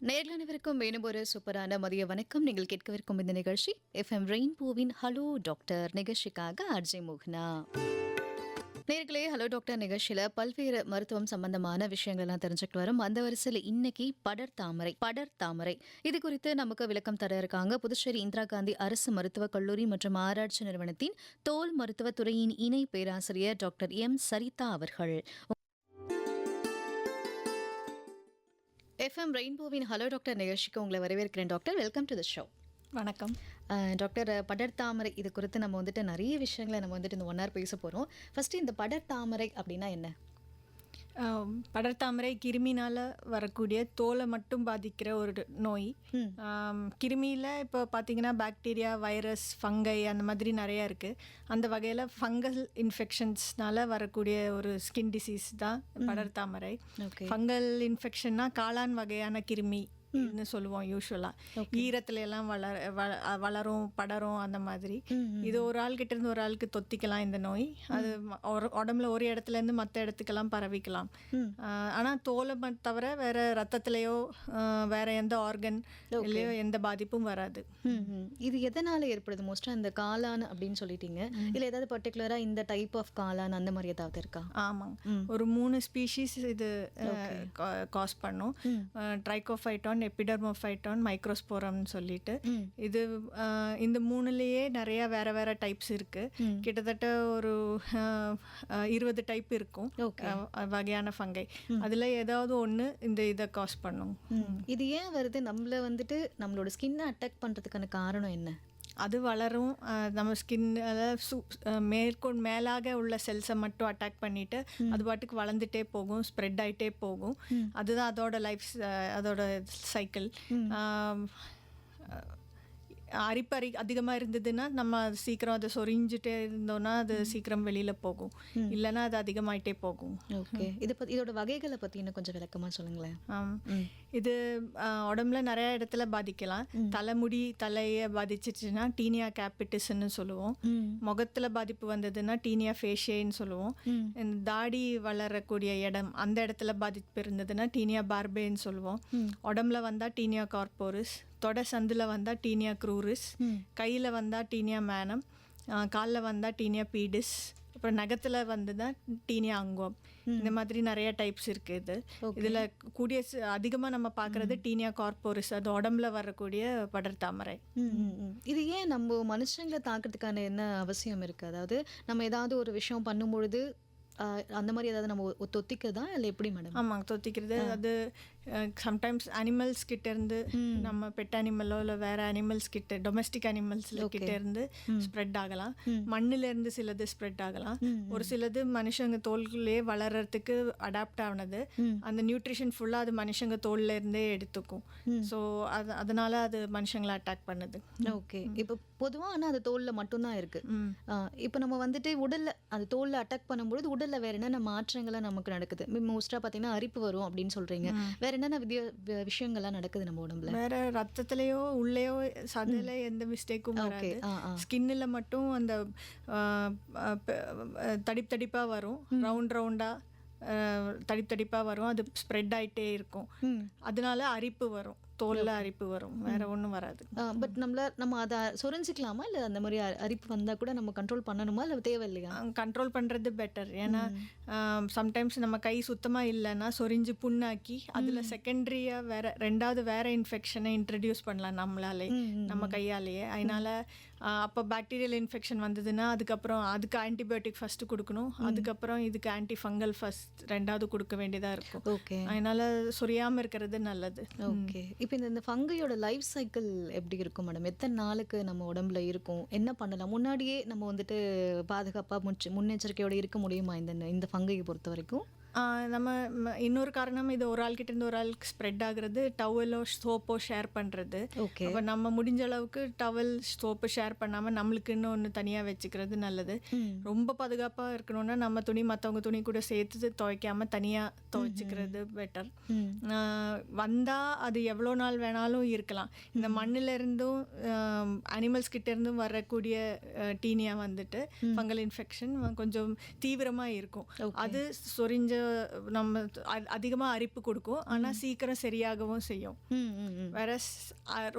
நேயர்கள் அனைவருக்கும் மேலும் ஒரு சூப்பரான மதிய வணக்கம். நீங்கள் கேட்கவிருக்கும் இந்த நிகழ்ச்சி எஃப்எம் ரெயின்போவின் ஹலோ டாக்டர் நிகழ்ச்சிக்காக ஆர்ஜே மோகனா. நேர்களே, ஹலோ டாக்டர் நிகழ்ச்சியில பல்வேறு மருத்துவம் சம்பந்தமான விஷயங்கள்லாம் தெரிஞ்சுக்கிட்டு வரும். அந்த வரிசையில் இன்னைக்கு படர் தாமரை இது குறித்து நமக்கு விளக்கம் தர இருக்காங்க புதுச்சேரி இந்திரா காந்தி அரசு மருத்துவக் கல்லூரி மற்றும் ஆராய்ச்சி நிறுவனத்தின் தோல் மருத்துவத் துறையின் இணை பேராசிரியர் டாக்டர் எம் சரிதா அவர்கள். எஃப்எம் ரெயின்போவின் ஹலோ டாக்டர் நிகழ்ச்சிக்கு உங்களை வரவேற்கிறேன் doctor. Welcome to the show. வணக்கம். டாக்டர், படர்தாமரை இது குறித்து நம்ம நிறைய விஷயங்களை இந்த 1 hour பேச போகிறோம். ஃபஸ்ட்டு இந்த படர்தாமரை அப்படின்னா என்ன? படர்தாமரை கிருமினால் வரக்கூடிய தோலை மட்டும் பாதிக்கிற ஒரு நோய். கிருமியில் இப்போ பார்த்தீங்கன்னா பாக்டீரியா, வைரஸ், ஃபங்கை அந்த மாதிரி நிறையா இருக்குது. அந்த வகையில் ஃபங்கல் இன்ஃபெக்ஷன்ஸ்னால வரக்கூடிய ஒரு ஸ்கின் டிசீஸ் தான் படர்தாமரை. ஃபங்கல் இன்ஃபெக்ஷன்னா காளான் வகையான கிருமி சொல்லுவோம் யூஸ்வலாக. ஈரத்துல எல்லாம் வளரும், படரும் அந்த மாதிரி. இது ஒரு ஆள்கிட்ட இருந்து ஒரு ஆளுக்கு தொத்திக்கலாம் இந்த நோய். அது உடம்புல ஒரு இடத்துல இருந்து மற்ற இடத்துக்கெல்லாம் பரவிக்கலாம். ஆனால் தோலை தவிர வேற ரத்தத்திலேயோ வேற எந்த ஆர்கன்லயோ எந்த பாதிப்பும் வராது. இது எதனால ஏற்படுது? மோஸ்டா இந்த காளான் அப்படின்னு சொல்லிட்டீங்க, இல்லை ஏதாவது பர்டிகுலரா இந்த டைப் ஆஃப் காளான் அந்த மாதிரி ஏதாவது இருக்கா? ஆமாங்க, ஒரு 3 ஸ்பீஷீஸ் இது காஸ் பண்ணும். ட்ரைகோஃபைட்டான், எபிடெர்மோஃபைட்டான், மைக்ரோஸ்போரம்னு சொல்லிட்டு. இது இந்த 3லயே நிறைய வேற வேற டைப்ஸ் இருக்கு. கிட்டத்தட்ட ஒரு 20 டைப் இருக்கும் வகையான ஃபங்கை. அதுல ஏதாவது ஒன்று இதை காஸ் பண்ணும். இது ஏன் வருது? நம்மளோட ஸ்கின்னை அட்டாக் பண்றதுக்கான காரணம் என்ன? அது வளரும், நம்ம ஸ்கின் மேலாக உள்ள செல்ஸை மட்டும் அட்டாக் பண்ணிட்டு அது பாட்டுக்கு வளர்ந்துட்டே போகும், ஸ்ப்ரெட் ஆகிட்டே போகும். அதுதான் அதோட அதோட சைக்கிள். அரிப்பு அதிகமாக இருந்ததுன்னா நம்ம சீக்கிரம் அதை சொரிஞ்சுட்டே இருந்தோம்னா அது சீக்கிரம் வெளியில் போகும், இல்லைன்னா அது அதிகமாகிட்டே போகும். ஓகே, இதோட வகைகளை பற்றி இன்னும் கொஞ்சம் விளக்கமாக சொல்லுங்களேன். இது உடம்புல நிறைய இடத்துல பாதிக்கலாம். தலையை பாதிச்சிச்சுன்னா டீனியா கேபிட்டிஸ்ன்னு சொல்லுவோம். முகத்தில் பாதிப்பு வந்ததுன்னா டீனியா ஃபேஷியன்னு சொல்லுவோம். தாடி வளரக்கூடிய இடம் அந்த இடத்துல பாதிப்பு இருந்ததுன்னா டீனியா பார்பேன்னு சொல்லுவோம். உடம்புல வந்தால் டீனியா கார்போரிஸ், தொட சந்தில் வந்தால் டீனியா க்ரூரிஸ், கையில் வந்தால் டீனியா மேனம், காலில் வந்தால் டீனியா பீடிஸ், அப்புறம் நகத்தில் வந்து தான் டீனியா அங்குவம். இந்த மாதிரி நிறைய டைப்ஸ் இருக்குது. இதில் அதிகமாக நம்ம பார்க்குறது டீனியா கார்போரிஸ், அது உடம்புல வரக்கூடிய படர்தாமரை. இது ஏன் நம்ம மனுஷங்களை தாக்கிறதுக்கான என்ன அவசியம் இருக்குது? அதாவது நம்ம ஏதாவது ஒரு விஷயம் பண்ணும்பொழுது அந்த மாதிரி ஏதாவது நம்ம தொத்திக்கிறதா இல்லை எப்படி மேடம்? ஆமாங்க, தொத்திக்கிறது. அது சம்டைம்ஸ் அனிமல்ஸ் கிட்ட இருந்து, நம்ம பெட் அனிமலோ இல்லை வேற அனிமல்ஸ் கிட்ட, டொமெஸ்டிக் அனிமல்ஸ்ல கிட்ட இருந்து ஸ்ப்ரெட் ஆகலாம். மண்ணுல இருந்து சிலது ஸ்ப்ரெட் ஆகலாம். ஒரு சிலது மனுஷங்க தோல்களே வளர்றதுக்கு அடாப்ட் ஆனது. அந்த நியூட்ரிஷன் ஃபுல்லா அது மனுஷங்க தோல்ல இருந்தே எடுத்துக்கும். ஸோ அதனால அது மனுஷங்களை அட்டாக் பண்ணுது. ஓகே, இப்போ பொதுவாக ஆனால் அது தோல்ல மட்டும்தான் இருக்கு. இப்போ நம்ம உடல்ல அது தோல்ல அட்டாக் பண்ணும்போது உடல்ல வேற என்னென்ன மாற்றங்கள்லாம் நமக்கு நடக்குது? மோஸ்டா பார்த்தீங்கன்னா அரிப்பு வரும் அப்படின்னு சொல்றீங்க. வேற என்னென்ன விஷயங்கள்லாம் நடக்குது நம்ம உடம்புல? வேற ரத்தத்திலேயோ உள்ளேயோ சதையில எந்த மிஸ்டேக்கும் வராது. ஸ்கின்னில் மட்டும் அந்த தடிப்பா வரும், ரவுண்டா தடிப்பா வரும். அது ஸ்ப்ரெட் ஆகிட்டே இருக்கும். அதனால அரிப்பு வரும், தோல்ல அரிப்பு வரும், வேற ஒன்றும் வராது. பட் நம்ம அதை சொரிஞ்சிக்கலாமா, இல்லை அந்த மாதிரி அரிப்பு வந்தால் கூட நம்ம கண்ட்ரோல் பண்ணணுமா, இல்லை தேவையில்லையா? கண்ட்ரோல் பண்ணுறது பெட்டர். ஏன்னா சம்டைம்ஸ் நம்ம கை சுத்தமாக இல்லைன்னா சொரிஞ்சு புண்ணாக்கி அதில் செகண்டரியாக ரெண்டாவது வேற இன்ஃபெக்ஷனை இன்ட்ரடியூஸ் பண்ணலாம் நம்மளாலே, நம்ம கையாலேயே. அதனால அப்போ பாக்டீரியல் இன்ஃபெக்ஷன் வந்ததுன்னா அதுக்கு ஆன்டிபயோட்டிக் ஃபஸ்ட்டு கொடுக்கணும். அதுக்கப்புறம் இதுக்கு ஆன்டி ஃபங்கல் ரெண்டாவது கொடுக்க வேண்டியதாக இருக்கும். ஓகே, அதனால சொரியாமல் இருக்கிறது நல்லது. ஓகே, இப்போ இந்த ஃபங்கையோட லைஃப் சைக்கிள் எப்படி இருக்கும் மேடம்? எத்தனை நாளுக்கு நம்ம உடம்புல இருக்கும்? என்ன பண்ணலாம்? முன்னாடியே நம்ம பாதுகாப்பாக முன்னெச்சரிக்கையோடு இருக்க முடியுமா இந்த ஃபங்கையை பொறுத்த வரைக்கும்? நம்ம இன்னொரு காரணம், இது ஒரு ஆள்கிட்ட இருந்து ஒரு ஆளுக்கு ஸ்ப்ரெட் ஆகுறது. டவலோ சோப்போ ஷேர் பண்ணுறது. அப்போ நம்ம முடிஞ்ச அளவுக்கு டவல் சோப்பு ஷேர் பண்ணாமல் நம்மளுக்குன்னு ஒன்று தனியாக வச்சுக்கிறது நல்லது. ரொம்ப பாதுகாப்பாக இருக்கணும்னா நம்ம துணி மற்றவங்க துணி கூட சேர்த்து துவைக்காமல் தனியாக துவைச்சிக்கிறது பெட்டர். வந்தால் அது எவ்வளோ நாள் வேணாலும் இருக்கலாம். இந்த மண்ணிலேருந்தும் அனிமல்ஸ் கிட்டேருந்தும் வரக்கூடிய டீனியா ஃபங்கல் இன்ஃபெக்ஷன் கொஞ்சம் தீவிரமாக இருக்கும். அது சொரிஞ்ச நம்ம அதிகமாக அரிப்பு கொடுக்கும், ஆனால் சீக்கிரம் சரியாகவும் செய்யும். வேற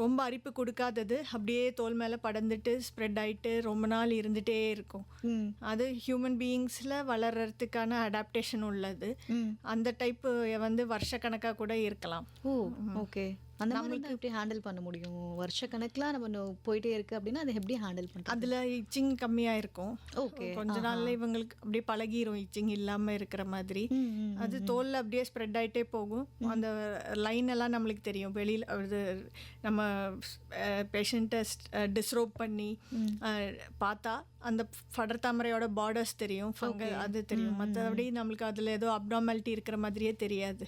ரொம்ப அரிப்பு கொடுக்காதது அப்படியே தோல் மேலே படர்ந்துட்டு ஸ்ப்ரெட் ஆகிட்டு ரொம்ப நாள் இருந்துகிட்டே இருக்கும். அது ஹியூமன் பீயிங்ஸில் வளர்கிறதுக்கான அடாப்டேஷன் உள்ளது. அந்த டைப்பு வந்து வருஷக்கணக்காக கூட இருக்கலாம். ஓ ஓகே. அந்த நம்மளுக்கு எப்படி ஹேண்டில் பண்ண முடியும்? வருஷக்கணக்கில் நம்ம போயிட்டே இருக்கு அப்படின்னா அதை எப்படி ஹேண்டில் பண்ணுறது? அதில் இச்சிங் கம்மியாக இருக்கும். ஓகே. கொஞ்ச நாள்ல இவங்களுக்கு அப்படியே பழகிரும் இச்சிங் இல்லாமல் இருக்கிற மாதிரி. அது தோலில் அப்படியே ஸ்ப்ரெட் ஆகிட்டே போகும். அந்த லைன் எல்லாம் நம்மளுக்கு தெரியும். வெளியில் அது நம்ம பேஷண்ட்டை டிஸ்ரோப் பண்ணி பார்த்தா அந்த படர்தாமரையோட பார்டர்ஸ் தெரியும், ஃபங்கல் அது தெரியும். மற்றபடி நம்மளுக்கு அதில் ஏதோ அப்டார்மாலிட்டி இருக்கிற மாதிரியே தெரியாது.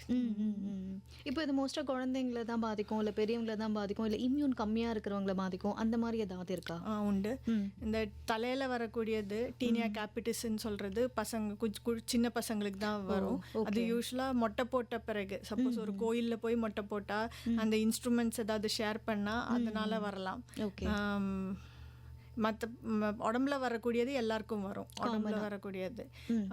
இப்போ இது மோஸ்ட்டாக குழந்தைங்களை தான் பாதிக்கும், இல்லை பெரியவங்களை தான் பாதிக்கும், இல்லை இம்யூன் கம்மியாக இருக்கிறவங்கள பாதிக்கும், அந்த மாதிரி ஏதாவது இருக்கா? உண்டு. இந்த தலையில் வரக்கூடியது டீனியா கேபிட்டிஸ்ன்னு சொல்கிறது பசங்க சின்ன பசங்களுக்கு தான் வரும். அது யூஸ்வலாக மொட்டை போட்ட பிறகு, சப்போஸ் ஒரு கோயிலில் போய் மொட்டை போட்டால் அந்த இன்ஸ்ட்ருமெண்ட்ஸ் ஏதாவது ஷேர் பண்ணால் அதனால வரலாம். மற்ற உடம்புல வரக்கூடியது எல்லாருக்கும் வரும், உடம்புல வரக்கூடியது.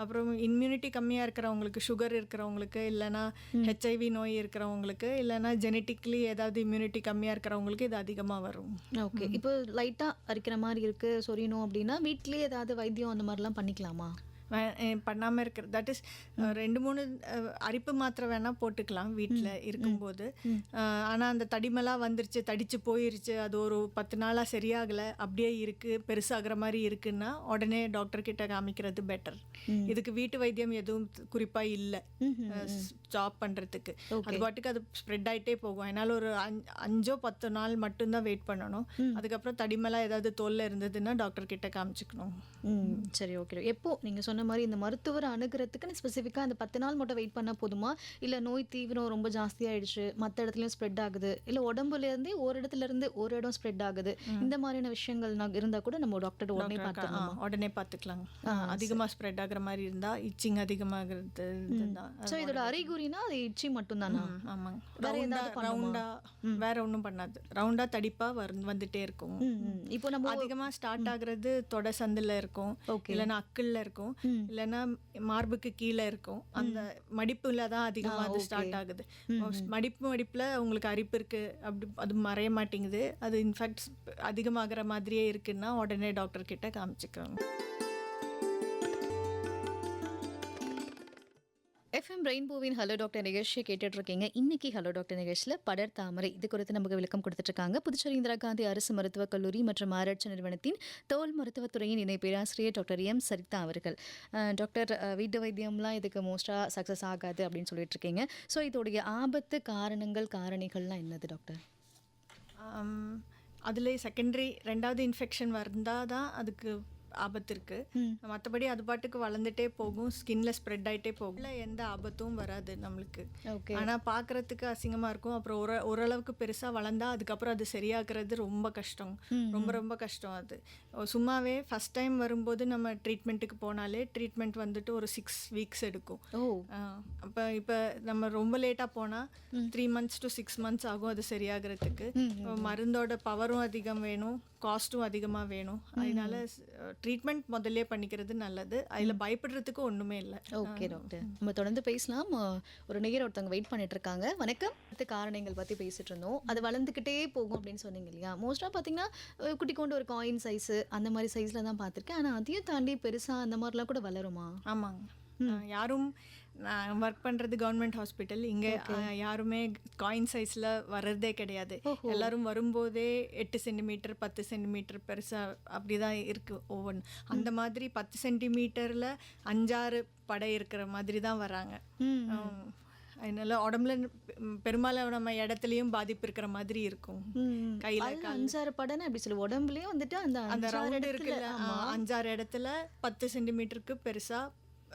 அப்புறம் இம்யூனிட்டி கம்மியாக இருக்கிறவங்களுக்கு, சுகர் இருக்கிறவங்களுக்கு, இல்லைனா ஹெச்ஐவி நோய் இருக்கிறவங்களுக்கு, இல்லைனா ஜெனட்டிக்லி ஏதாவது இம்யூனிட்டி கம்மியாக இருக்கிறவங்களுக்கு இது அதிகமாக வரும். ஓகே. இப்போ லைட்டாக அரிக்கிற மாதிரி இருக்குது, சொரியணும் அப்படின்னா வீட்டிலேயே ஏதாவது வைத்தியம் அந்த மாதிரிலாம் பண்ணிக்கலாமா? பண்ணாமல் இருக்கிறது, தட் இஸ் 2-3 அரிப்பு மாத்திரை வேணால் போட்டுக்கலாம் வீட்டில் இருக்கும்போது. ஆனால் அந்த தடிமலாக வந்துருச்சு, தடிச்சு போயிருச்சு, அது ஒரு 10 நாளாக சரியாகலை, அப்படியே இருக்குது, பெருசாகிற மாதிரி இருக்குன்னா உடனே டாக்டர்கிட்ட காமிக்கிறது பெட்டர். இதுக்கு வீட்டு வைத்தியம் எதுவும் குறிப்பாக இல்லை ஸ்டாப் பண்ணுறதுக்கு. அது பாட்டுக்கு அது ஸ்ப்ரெட் ஆகிட்டே போகும். அதனால் ஒரு 5-10 நாள் மட்டும்தான் வெயிட் பண்ணணும். அதுக்கப்புறம் தடிமலாக ஏதாவது தோலில் இருந்ததுன்னா டாக்டர்கிட்ட காமிச்சிக்கணும். சரி, ஓகே. எப்போ நீங்கள் சொன்ன மாதிரி இந்த மருத்துவரை அணுகிறதுக்கு ஸ்பெசிஃபிக்காக அந்த 10 நாள் மட்டும் வெயிட் பண்ணால் போதுமா? இல்லை நோய் தீவிரம் ரொம்ப ஜாஸ்தியாகிடுச்சு, மற்ற இடத்துலையும் ஸ்ப்ரெட் ஆகுது, இல்லை உடம்புலேருந்தே ஒரு இடத்துலேருந்து ஒரு இடம் ஸ்ப்ரெட் ஆகுது, இந்த மாதிரியான விஷயங்கள் இருந்தால் கூட நம்ம டாக்டர் உடனே பார்த்துக்கலாம்? உடனே பார்த்துக்கலாம். அதிகமாக ஸ்ப்ரெட் ஆகிற மாதிரி இருந்தால், இச்சிங் அதிகமாகிறது தான். ஸோ இதோட அறிகுறினா அது இச்சிங் மட்டும்தானா? ஆமாங்க. ரவுண்டாக வேற ஒன்றும் பண்ணாது, ரவுண்டாக தடிப்பாக வந்துட்டே இருக்கும். இப்போ நம்ம அதிகமாக ஸ்டார்ட் ஆகுறது தொட சந்தில் இருக்கும், இல்லைன்னா அக்கிளில் இருக்கும், இல்லைன்னா மார்புக்கு கீழே இருக்கும். அந்த மடிப்புல தான் அதிகமாக அது ஸ்டார்ட் ஆகுது. மடிப்பில் உங்களுக்கு அரிப்பு இருக்கு, அப்படி அது மறைய மாட்டேங்குது, அது இன்ஃபேக்ட் அதிகமாகிற மாதிரியே இருக்குன்னா உடனே டாக்டர் கிட்ட காமிச்சுக்கோங்க. எஃப்எம் ரெயின்போவின் ஹலோ டாக்டர் நிகழ்ச்சியை கேட்டுட்டு இருக்கீங்க. இன்னைக்கு ஹலோ டாக்டர் நிகழ்ச்சியில் படர்தாமரை இது குறித்து நமக்கு விளக்கம் கொடுத்துட்டு இருக்காங்க புதுச்சேரி இந்திரா காந்தி அரசு மருத்துவக் கல்லூரி மற்றும் ஆராய்ச்சி நிறுவனத்தின் தோல் மருத்துவத்துறையின் இணை பேராசிரியர் டாக்டர் எம் சரிதா அவர்கள். டாக்டர், வீட்டு வைத்தியம்லாம் இதுக்கு மோஸ்ட்டாக சக்ஸஸ் ஆகாது அப்படின்னு சொல்லிட்டு இருக்கீங்க. ஸோ இதோடைய ஆபத்து காரணங்கள் காரணிகள்லாம் என்னது டாக்டர்? அதில் செகண்டரி 2வது இன்ஃபெக்ஷன் வந்தால் தான் அதுக்கு ஆபத்து இருக்குது. மற்றபடி அது பாட்டுக்கு வளர்ந்துட்டே போகும், ஸ்கின்ல ஸ்ப்ரெட் ஆகிட்டே போகும், இல்லை எந்த ஆபத்தும் வராது நம்மளுக்கு. ஆனால் பார்க்குறதுக்கு அசிங்கமாக இருக்கும். அப்புறம் ஓரளவுக்கு பெருசாக வளர்ந்தா அதுக்கப்புறம் அது சரியாகிறது ரொம்ப கஷ்டம், ரொம்ப ரொம்ப கஷ்டம். அது சும்மாவே ஃபஸ்ட் டைம் வரும்போது நம்ம ட்ரீட்மெண்ட்டுக்கு போனாலே ட்ரீட்மெண்ட் வந்துட்டு ஒரு 6 வீக்ஸ் எடுக்கும். இப்போ நம்ம ரொம்ப லேட்டாக போனால் 3 months to 6 months ஆகும் அது சரியாகிறதுக்கு. மருந்தோட பவரும் அதிகம் வேணும், காஸ்ட்டும் அதிகமாக வேணும். அதனால ட்ரீட்மெண்ட் முதல்ல பண்ணிக்கிறது நல்லது. அதில் பயப்படுறதுக்கு ஒன்றுமே இல்லை. ஓகே டாக்டர், நம்ம தொடர்ந்து பேசலாம். ஒரு நேயர் ஒருத்தவங்க வெயிட் பண்ணிட்டு இருக்காங்க. வணக்கம். காரணங்கள் பற்றி பேசிட்டு இருந்தோம். அது வளர்ந்துக்கிட்டே போகும் அப்படின்னு சொன்னீங்க இல்லையா? மோஸ்ட்டாக பார்த்தீங்கன்னா குட்டி கொண்டு ஒரு காயின் சைஸு அந்த மாதிரி சைஸில் தான் பார்த்துருக்கேன். ஆனால் அதையும் தாண்டி பெருசாக அந்த மாதிரிலாம் கூட வளருமா? ஆமாங்க. யாரும் நான் ஒர்க் பண்ணுறது கவர்மெண்ட் ஹாஸ்பிட்டல், இங்கே யாருமே காயின் சைஸில் வர்றதே கிடையாது. எல்லாரும் வரும்போதே 8 சென்டிமீட்டர் 10 சென்டிமீட்டர் பெருசாக அப்படி தான் இருக்குது ஒவ்வொன்று. அந்த மாதிரி 10 சென்டிமீட்டரில் 5-6 படை இருக்கிற மாதிரி தான் வராங்க. அதனால உடம்புல பெரும்பாலும் நம்ம இடத்துலையும் பாதிப்பு இருக்கிற மாதிரி இருக்கும். கையில் 5-6 படம்னு அப்படி சொல்லி உடம்புலேயும் வந்துட்டு அந்த ரவுண்ட் இருக்குல்ல, 5-6 இடத்துல 10 சென்டிமீட்டருக்கு பெருசாக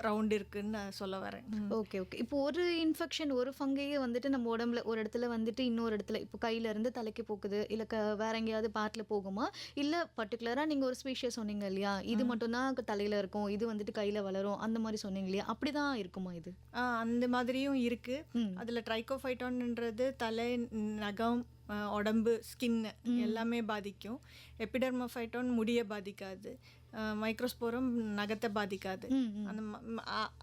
ரவுண்ட் இருக்குன்னு நான் சொல்ல வரேன். ஓகே. இப்போ ஒரு இன்ஃபெக்ஷன், ஒரு ஃபங்கையே வந்துட்டு நம்ம உடம்புல ஒரு இடத்துல வந்துட்டு இன்னொரு இடத்துல, இப்போ கையில இருந்து தலைக்கு போகுது, இல்லை வேற எங்கேயாவது பார்ட்ல போகுமா? இல்லை பர்டிகுலராக நீங்கள் ஒரு ஸ்பீஷியஸ் சொன்னீங்க இல்லையா, இது மட்டும்தான் தலையில இருக்கும், இது வந்துட்டு கையில வளரும், அந்த மாதிரி சொன்னீங்க இல்லையா, அப்படிதான் இருக்குமா இது? அந்த மாதிரியும் இருக்கு. அதில் ட்ரைகோஃபைட்டான்ன்றது தலை, நகம், உடம்பு, ஸ்கின் எல்லாமே பாதிக்கும். எபிடெர்மோஃபைட்டான் முடியை பாதிக்காது. மைக்ரோஸ்போரம் நகத்தை பாதிக்காது. ம், ம். அந்த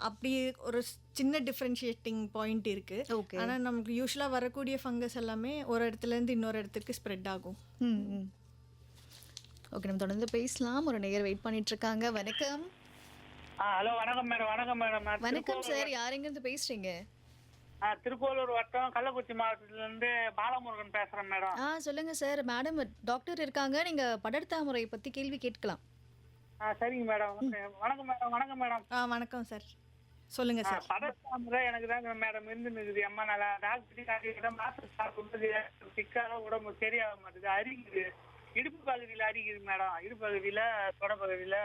அப்படி ஒரு சின்ன டிஃப்ரென்ஷியேட்டிங் பாயிண்ட் இருக்குது. ஓகே. ஆனால் நமக்கு யூஸ்வலாக வரக்கூடிய ஃபங்கஸ் எல்லாமே ஒரு இடத்துலேருந்து இன்னொரு இடத்துக்கு ஸ்ப்ரெட் ஆகும். ம், ம். ஓகே, நம்ம தொடர்ந்து பேசலாம். ஒரு நேயர் வெயிட் பண்ணிட்டு இருக்காங்க. வணக்கம். ஹலோ வணக்கம் மேடம். வணக்கம் மேடம். நான் வணக்கம் சார், யார் எங்கிருந்து பேசுறீங்க? திருக்கோளூர் வட்டம் கள்ளக்குறிச்சி மாவட்டத்துல இருந்து பாலமுருகன் பேசுறேன் மேடம். சொல்லுங்க சார். மேடம் டாக்டர் இருக்காங்க, நீங்க படர்தாமரை பத்தி கேள்வி கேட்கலாம். சரிங்க மேடம். வணக்கம் மேடம். வணக்கம் மேடம். வணக்கம் சார், சொல்லுங்கள் சார். படத்தாமரை எனக்கு தாங்க மேடம் இருந்துருக்குது. அம்மா நல்லா டாக்டர் காட்டிக்கிட்ட மாத்திரை சாப்பிடுறது சிக்காத உடம்பு சரியாக மாட்டேது. அரிக்குது, இடுப்பு பகுதியில் அரிக்குது மேடம். இடுப்பு பகுதியில தொட பகுதியில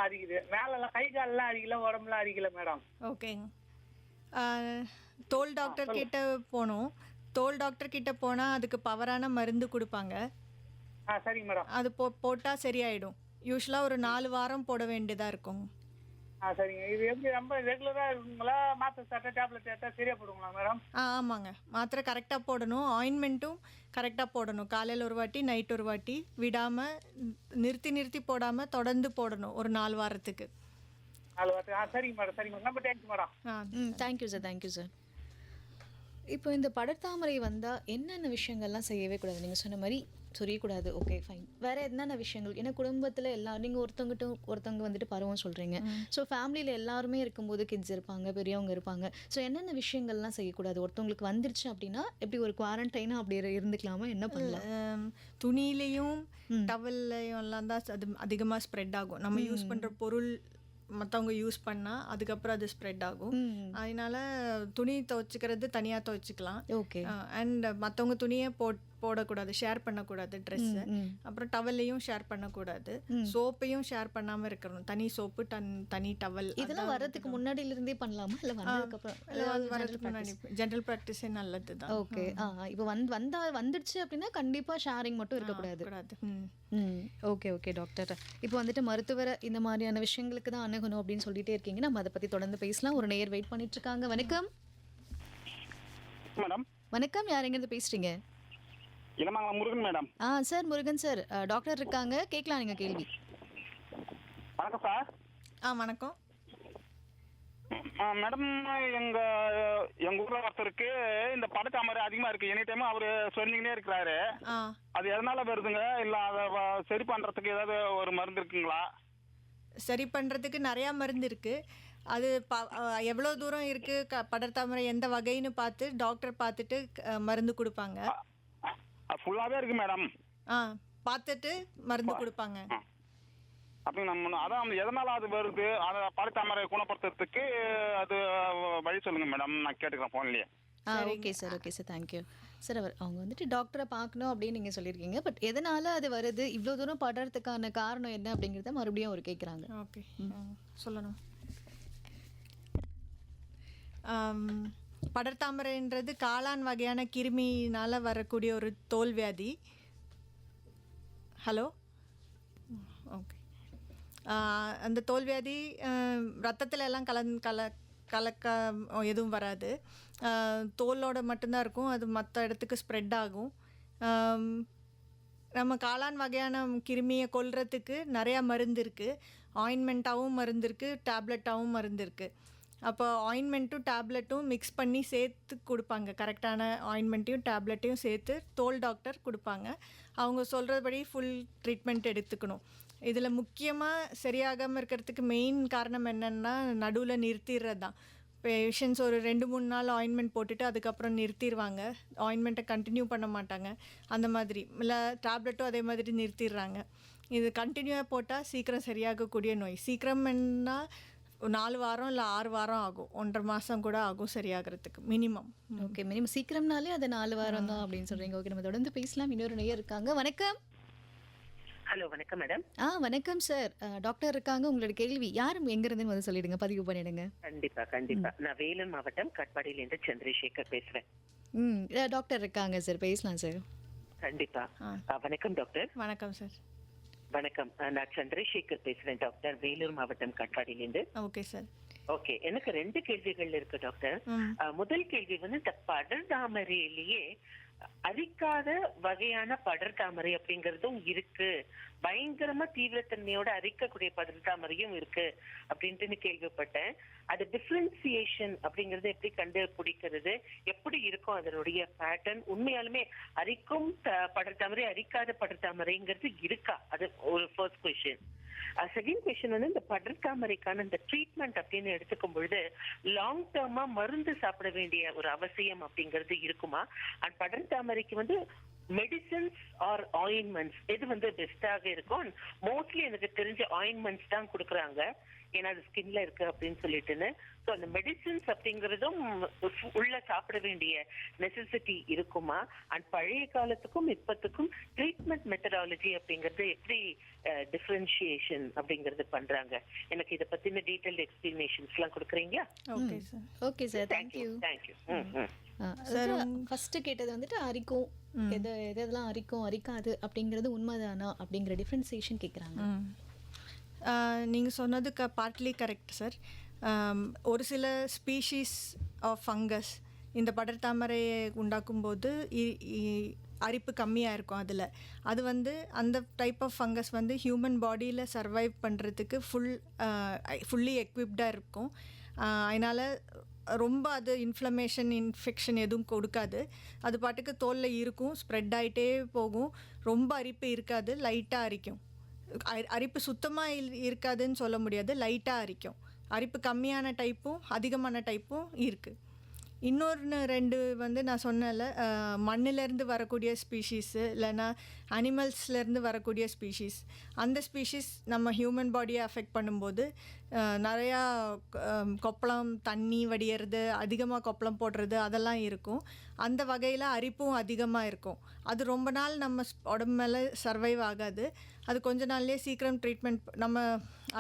அரிக்குது. மேலெல்லாம் கை காலெல்லாம் அரிக்கல, உடம்புலாம் அரிக்கல மேடம். ஓகேங்க. தோல் டாக்டர் கிட்ட போனோம். தோல் டாக்டர் கிட்ட போனால் அதுக்கு பவரான மருந்து கொடுப்பாங்க. சரிங்க மேடம். அது போட்டால் சரியாயிடும். யூஸ்வலாக ஒரு 4 வாரம் போட வேண்டியதாக இருக்கும். சரிங்க. இது எப்படி ரொம்ப ரெகுலரா இருக்குங்களா? மாத்திரை சாப்பிட்டா டேப்லெட் எடுத்தா சரியா போடுங்களா மேடம்? ஆமாங்க, மாத்திரை கரெக்டாக போடணும். ஆயின்மெண்ட்டும் கரெக்டாக போடணும். காலையில் ஒரு வாட்டி, நைட் ஒரு வாட்டி, விடாமல் நிறுத்தி நிறுத்தி போடாமல் தொடர்ந்து போடணும் ஒரு 4 வாரத்துக்கு. 4 வாரத்துக்கு. சரிங்க மேடம். சரிங்க மேடம். ரொம்ப thanks madam. Thank you sir, thank you sir. இப்போ இந்த படர்தாமரை வந்தால் என்னென்ன விஷயங்கள்லாம் செய்யவே கூடாது? நீங்கள் சொன்ன மாதிரி சொரியக்கூடாது. Okay, fine. வேறு என்னென்ன விஷயங்கள்? ஏன்னா குடும்பத்தில் எல்லாரும், நீங்கள் ஒருத்தவங்க வந்துட்டு பருவம் சொல்கிறீங்க. ஸோ ஃபேமிலியில் எல்லாருமே இருக்கும்போது கிட்ஸ் இருப்பாங்க, பெரியவங்க இருப்பாங்க. ஸோ என்னென்ன விஷயங்கள்லாம் செய்யக்கூடாது? ஒருத்தவங்களுக்கு வந்துருச்சு அப்படின்னா எப்படி ஒரு குவாரண்டைனாக அப்படி இருந்துக்கலாமா? என்ன பண்ணலாம்? துணியிலையும் டவல்லையும் எல்லாம் தான் அது அதிகமாக ஸ்ப்ரெட் ஆகும். நம்ம யூஸ் பண்ணுற பொருள் மற்றவங்க யூஸ் பண்ணால் அதுக்கப்புறம் அது ஸ்ப்ரெட் ஆகும். அதனால துணி துவைச்சிக்கிறது தனியாக துவைச்சிக்கலாம். ஓகே. அண்ட் மற்றவங்க துணியை போடக்கூடாது, ஷேர் பண்ணக்கூடாது ட்ரெஸ்ஸு. அப்புறம் டவல்லையும் ஷேர் பண்ணக்கூடாது. சோப்பையும் ஷேர் பண்ணாமல் இருக்கணும். தனி சோப்பு, தனி டவல். இதெல்லாம் வர்றதுக்கு முன்னாடியிலிருந்தே பண்ணலாமா இல்லை வரதுக்கு முன்னாடி? ஜென்ரல் ப்ராக்டிஸே நல்லது தான். ஓகே. இப்போ வந்துடுச்சு அப்படின்னா கண்டிப்பாக ஷேரிங் மட்டும் இருக்கக்கூடாது. Okay okay doctor. இப்போ வந்துட்டு மருத்துவரை இந்த மாதிரியான விஷயங்களுக்கு தான் அணுகணும் அப்படின்னு சொல்லிட்டே இருக்கீங்க. நம்ம அதை பற்றி தொடர்ந்து பேசலாம். ஒரு நேயர் வெயிட் பண்ணிட்டு இருக்காங்க. வணக்கம் மேடம். வணக்கம், யார் எங்கேருந்து பேசுறீங்க? Ilamangalam Murugan madam. Sir Murugan sir, doctor இருக்காங்க, கேட்கலாம் நீங்கள் கேள்வி. வணக்கம் சார். வணக்கம் மேடம். எங்க ஊர்ல ஒருத்தருக்கு இந்த படத்தாமரை அதிகமா இருக்கு. எனி டைம் அவரு சொல்லிக்கிட்டே இருக்கிறாரு. அது எதனால வருதுங்க? இல்ல அதை சரி பண்றதுக்கு ஏதாவது ஒரு மருந்து இருக்குங்களா? சரி பண்ணுறதுக்கு நிறையா மருந்து இருக்குது. அது எவ்வளோ தூரம் இருக்குது, படர்தாமரை எந்த வகைன்னு பார்த்து டாக்டர் பார்த்துட்டு மருந்து கொடுப்பாங்க. ஃபுல்லாவே இருக்கு மேடம். பார்த்துட்டு மருந்து கொடுப்பாங்க. அப்படி நம்ம அதான் எதனால அது வருது, அதை படத்தாமரை குணப்படுத்துறதுக்கு அது வழி சொல்லுங்க மேடம். நான் கேட்டுக்கிறேன் ஃபோன்லயே. Okay sir, okay sir, thank you sir. அவங்க வந்துட்டு டாக்டரை பார்க்கணும் அப்படின்னு நீங்கள் சொல்லியிருக்கீங்க. பட் எதனால அது வருது, இவ்வளோ தூரம் படுறதுக்கான காரணம் என்ன அப்படிங்கிறத மறுபடியும் அவர் கேட்குறாங்க. ஓகே, சொல்லணும். படர்தாமரைன்றது காளான் வகையான கிருமினால் வரக்கூடிய ஒரு தோல் வியாதி. Hello, okay. அந்த தோல் வியாதி ரத்தத்தில் எல்லாம் கலக்க எதுவும் வராது. தோலோட மட்டும்தான் இருக்கும். அது மற்ற இடத்துக்கு ஸ்ப்ரெட் ஆகும். நம்ம காளான் வகையான கிருமியை கொல்றதுக்கு நிறையா மருந்து இருக்குது. ஆயின்மெண்ட்டாகவும் மருந்து இருக்குது, டேப்லெட்டாகவும் மருந்து இருக்குது. அப்போ ஆயின்மெண்ட்டும் டேப்லெட்டும் மிக்ஸ் பண்ணி சேர்த்து கொடுப்பாங்க. கரெக்டான ஆயின்மெண்ட்டையும் டேப்லெட்டையும் சேர்த்து தோல் டாக்டர் கொடுப்பாங்க. அவங்க சொல்கிறபடி ஃபுல் ட்ரீட்மெண்ட் எடுத்துக்கணும். இதில் முக்கியமாக சரியாகாமல் இருக்கிறதுக்கு மெயின் காரணம் என்னென்னா நடுவில் நிறுத்திடுறது தான். பேஷண்ட்ஸ் ஒரு 2-3 நாள் ஆயின்மெண்ட் போட்டுட்டு அதுக்கப்புறம் நிறுத்திடுவாங்க. ஆயின்மெண்ட்டை கண்டினியூ பண்ண மாட்டாங்க. அந்த மாதிரி இல்லை டேப்லெட்டும் அதே மாதிரி நிறுத்திடுறாங்க. இது கண்டினியூவாக போட்டால் சீக்கிரம் சரியாகக்கூடிய நோய். சீக்கிரம்னா 4 வாரம் இல்லை 6 வாரம் ஆகும். 1.5 மாதம் கூட ஆகும் சரியாகிறதுக்கு மினிமம். ஓகே, மினிமம் சீக்கிரம்னாலே அது 4 வாரம் தான் அப்படின்னு சொல்கிறீங்க. ஓகே, நம்ம தொடர்ந்து பேசலாம். இன்னொரு நேயர் இருக்காங்க. வணக்கம். ஹலோ, வணக்கம் மேடம். வணக்கம் சார், டாக்டர் இருக்காங்க. உங்களோட கேள்வி யாரும் எங்கிருந்துன்னு வந்து சொல்லிடுங்க, பதிவு பண்ணிடுங்க. கண்டிப்பா. நான் வேலூர் மாவட்டம் கட்பாடியிலிருந்து சந்திரசேகர் பேசுறேன். டாக்டர் இருக்காங்க சார், பேசலாம் சார். கண்டிப்பா. வணக்கம் டாக்டர். வணக்கம் சார். வணக்கம், நான் சந்திரசேகர் பேசுறேன் டாக்டர், வேலூர் மாவட்டம் கட்பாடியிலிருந்து. Okay sir. ஓகே, எனக்கு 2 கேள்விகள் இருக்கு டாக்டர். முதல் கேள்வி வந்து இந்த படர்தாமரையிலேயே அரிக்காத வகையான படர்தாமரை அப்படிங்கறதும் இருக்கு, பயங்கரமா தீவிரத்தன்மையோட அரிக்கக்கூடிய படர்தாமரையும் இருக்கு அப்படின்ட்டு கேள்விப்பட்டேன். அது டிஃபரன்சியேஷன் அப்படிங்கறது எப்படி கண்டுபிடிக்கிறது, எப்படி இருக்கும் அதனுடைய பேட்டர்ன், உண்மையாலுமே அரிக்கும் படர்தாமரை அரிக்காத படர்தாமரைங்கிறது இருக்கா, அது ஒரு ஃபர்ஸ்ட் கொஸ்டின். செகண்ட் கொஸ்டின் வந்து இந்த படர்தாமரைக்கான இந்த ட்ரீட்மெண்ட் அப்படின்னு எடுத்துக்கும் பொழுது லாங் டேர்மா மருந்து சாப்பிட வேண்டிய ஒரு அவசியம் அப்படிங்கிறது இருக்குமா? அண்ட் படர்தாமரைக்கு வந்து மெடிசன்ஸ் ஆர் ஆயின்மெண்ட்ஸ் எது வந்து பெஸ்டாக இருக்கும்? மோஸ்ட்லி எனக்கு தெரிஞ்ச ஆயின்மெண்ட்ஸ் தான் கொடுக்குறாங்க, ஏன்னா அது ஸ்கின்ல இருக்கு அப்படின்னு சொல்லிட்டுன்னு. ஸோ அந்த மெடிசின்ஸ் அப்படிங்கறதும் உள்ள சாப்பிட வேண்டிய நெசசிட்டி இருக்குமா? அண்ட் பழைய காலத்துக்கும் இப்பத்துக்கும் ட்ரீட்மெண்ட் மெத்தடாலஜி அப்படிங்கறது எப்படி டிஃபரன்ஷியேஷன் அப்படிங்கறது பண்றாங்க? எனக்கு இதை பத்தின டீடைல்டு எக்ஸ்பிளனேஷன்ஸ் எல்லாம் கொடுக்குறீங்களா? Okay sir. Okay sir, thank you. Thank you. Sir first கேட்டது வந்துட்டு அரிக்கும், எதெல்லாம் அரிக்கும் அரிக்காது அப்படிங்கிறது உண்மைதானா அப்படிங்கிற டிஃபரன்சியேஷன் கேட்குறாங்க. நீங்கள் சொன்னது பார்ட்லி கரெக்ட் சார். ஒரு சில ஸ்பீஷீஸ் ஆஃப் ஃபங்கஸ் இந்த படர்தாமரையை உண்டாக்கும்போது அரிப்பு கம்மியாக இருக்கும். அது வந்து அந்த டைப் ஆஃப் ஃபங்கஸ் வந்து ஹியூமன் பாடியில் சர்வைவ் பண்ணுறதுக்கு ஃபுல்லி எக்விப்டாக இருக்கும். அதனால் ரொம்ப அது இன்ஃப்ளமேஷன் எதுவும் கொடுக்காது. அது பாட்டுக்கு தோலில் இருக்கும், ஸ்ப்ரெட் ஆகிட்டே போகும். ரொம்ப அரிப்பு இருக்காது, லைட்டாக அரிக்கும். அரிப்பு சுத்தமாக இருக்காதுன்னு சொல்ல முடியாது, லைட்டாக அரிக்கும். அரிப்பு கம்மியான டைப்பும் அதிகமான டைப்பும் இருக்குது. இன்னொன்று 2 வந்து நான் சொன்னேன்ல, மண்ணிலேருந்து வரக்கூடிய ஸ்பீஷீஸு இல்லைன்னா அனிமல்ஸ்லேருந்து வரக்கூடிய ஸ்பீஷீஸ். அந்த ஸ்பீஷீஸ் நம்ம ஹியூமன் பாடியை அஃபெக்ட் பண்ணும்போது நிறையா கொப்பளம், தண்ணி வடியறது, அதிகமாக கொப்பளம் போடுறது அதெல்லாம் இருக்கும். அந்த வகையில் அரிப்பும் அதிகமாக இருக்கும். அது ரொம்ப நாள் நம்ம உடம்பு மேலே சர்வைவ் ஆகாது. அது கொஞ்ச நாள்லேயே சீக்கிரம் ட்ரீட்மெண்ட், நம்ம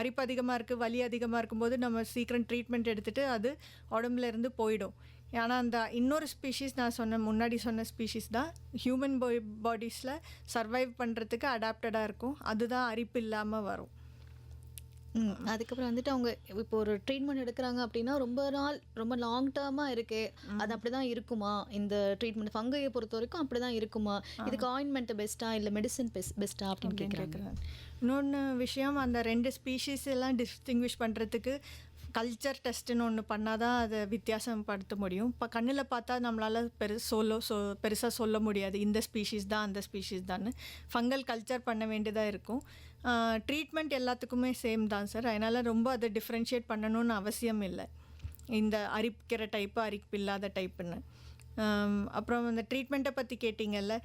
அரிப்பு அதிகமாக இருக்குது, வலி அதிகமாக இருக்கும்போது நம்ம சீக்கிரம் ட்ரீட்மெண்ட் எடுத்துகிட்டு அது உடம்புலேருந்து போயிடும். ஆனால் அந்த இன்னொரு ஸ்பீஷீஸ் நான் முன்னாடி சொன்ன ஸ்பீஷீஸ் தான் ஹியூமன் பாடிஸில் சர்வைவ் பண்ணுறதுக்கு அடாப்டடாக இருக்கும். அதுதான் அரிப்பு இல்லாமல் வரும். அதுக்கப்புறம் வந்துட்டு அவங்க இப்போ ஒரு ட்ரீட்மெண்ட் எடுக்கிறாங்க அப்படின்னா ரொம்ப லாங் டேர்மாக இருக்கு, அது அப்படிதான் இருக்குமா? இந்த ட்ரீட்மெண்ட் ஃபங்கையை பொறுத்த வரைக்கும் அப்படிதான் இருக்குமா? இதுக்கு ஆயின்மெண்ட் பெஸ்ட்டா இல்லை மெடிசன் பெஸ்ட்டா அப்படின்னு கேட்குறாங்க. இன்னொன்று விஷயம், அந்த 2 ஸ்பீஷீஸ் எல்லாம் டிஸ்டிங்விஷ் பண்ணுறதுக்கு கல்ச்சர் டெஸ்ட்டுன்னு ஒன்று பண்ணால் தான் அதை வித்தியாசப்படுத்த முடியும். இப்போ கண்ணில் பார்த்தா நம்மளால் பெருசாக சொல்ல முடியாது இந்த ஸ்பீஷீஸ் தான் அந்த ஸ்பீஷீஸ் தான். ஃபங்கல் கல்ச்சர் பண்ண வேண்டியதாக இருக்கும். ட்ரீட்மெண்ட் எல்லாத்துக்குமே சேம் தான் சார். அதனால் ரொம்ப அதை டிஃப்ரென்ஷியேட் பண்ணணும்னு அவசியம் இல்லை, இந்த அரிக்கிற டைப்பு அரிப்பு இல்லாத டைப்புன்னு. அப்புறம் இந்த ட்ரீட்மெண்ட்டை பற்றி கேட்டிங்கல்ல,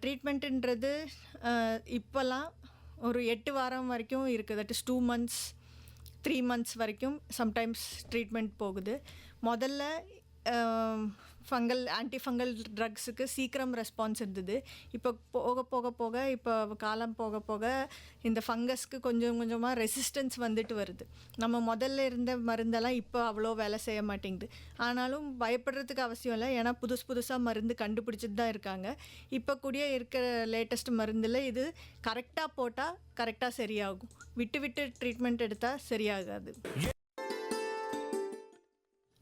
ட்ரீட்மெண்ட்டுன்றது இப்போல்லாம் ஒரு 8 வாரம் வரைக்கும் இருக்குது. தட் இஸ் 2 months 3 months வரைக்கும் சம்டைம்ஸ் ட்ரீட்மெண்ட் போகுது. முதல்ல ஆன்டிஃபங்கல் ட்ரக்ஸுக்கு சீக்கிரம் ரெஸ்பான்ஸ் இருந்தது. இப்போ போக இப்போ காலம் போக இந்த ஃபங்கஸ்க்கு கொஞ்சம் கொஞ்சமாக ரெசிஸ்டன்ஸ் வந்துட்டு வருது. நம்ம முதல்ல இருந்த மருந்தெல்லாம் இப்போ அவ்வளோ வேலை செய்ய மாட்டேங்குது. ஆனாலும் பயப்படுறதுக்கு அவசியம் இல்லை, ஏன்னா புதுசாக மருந்து கண்டுபிடிச்சிட்டு தான் இருக்காங்க. இப்போ கூடிய இருக்கிற லேட்டஸ்ட் மருந்தில் இது கரெக்டாக போட்டால் கரெக்டாக சரியாகும். விட்டு ட்ரீட்மெண்ட் எடுத்தால் சரியாகாது.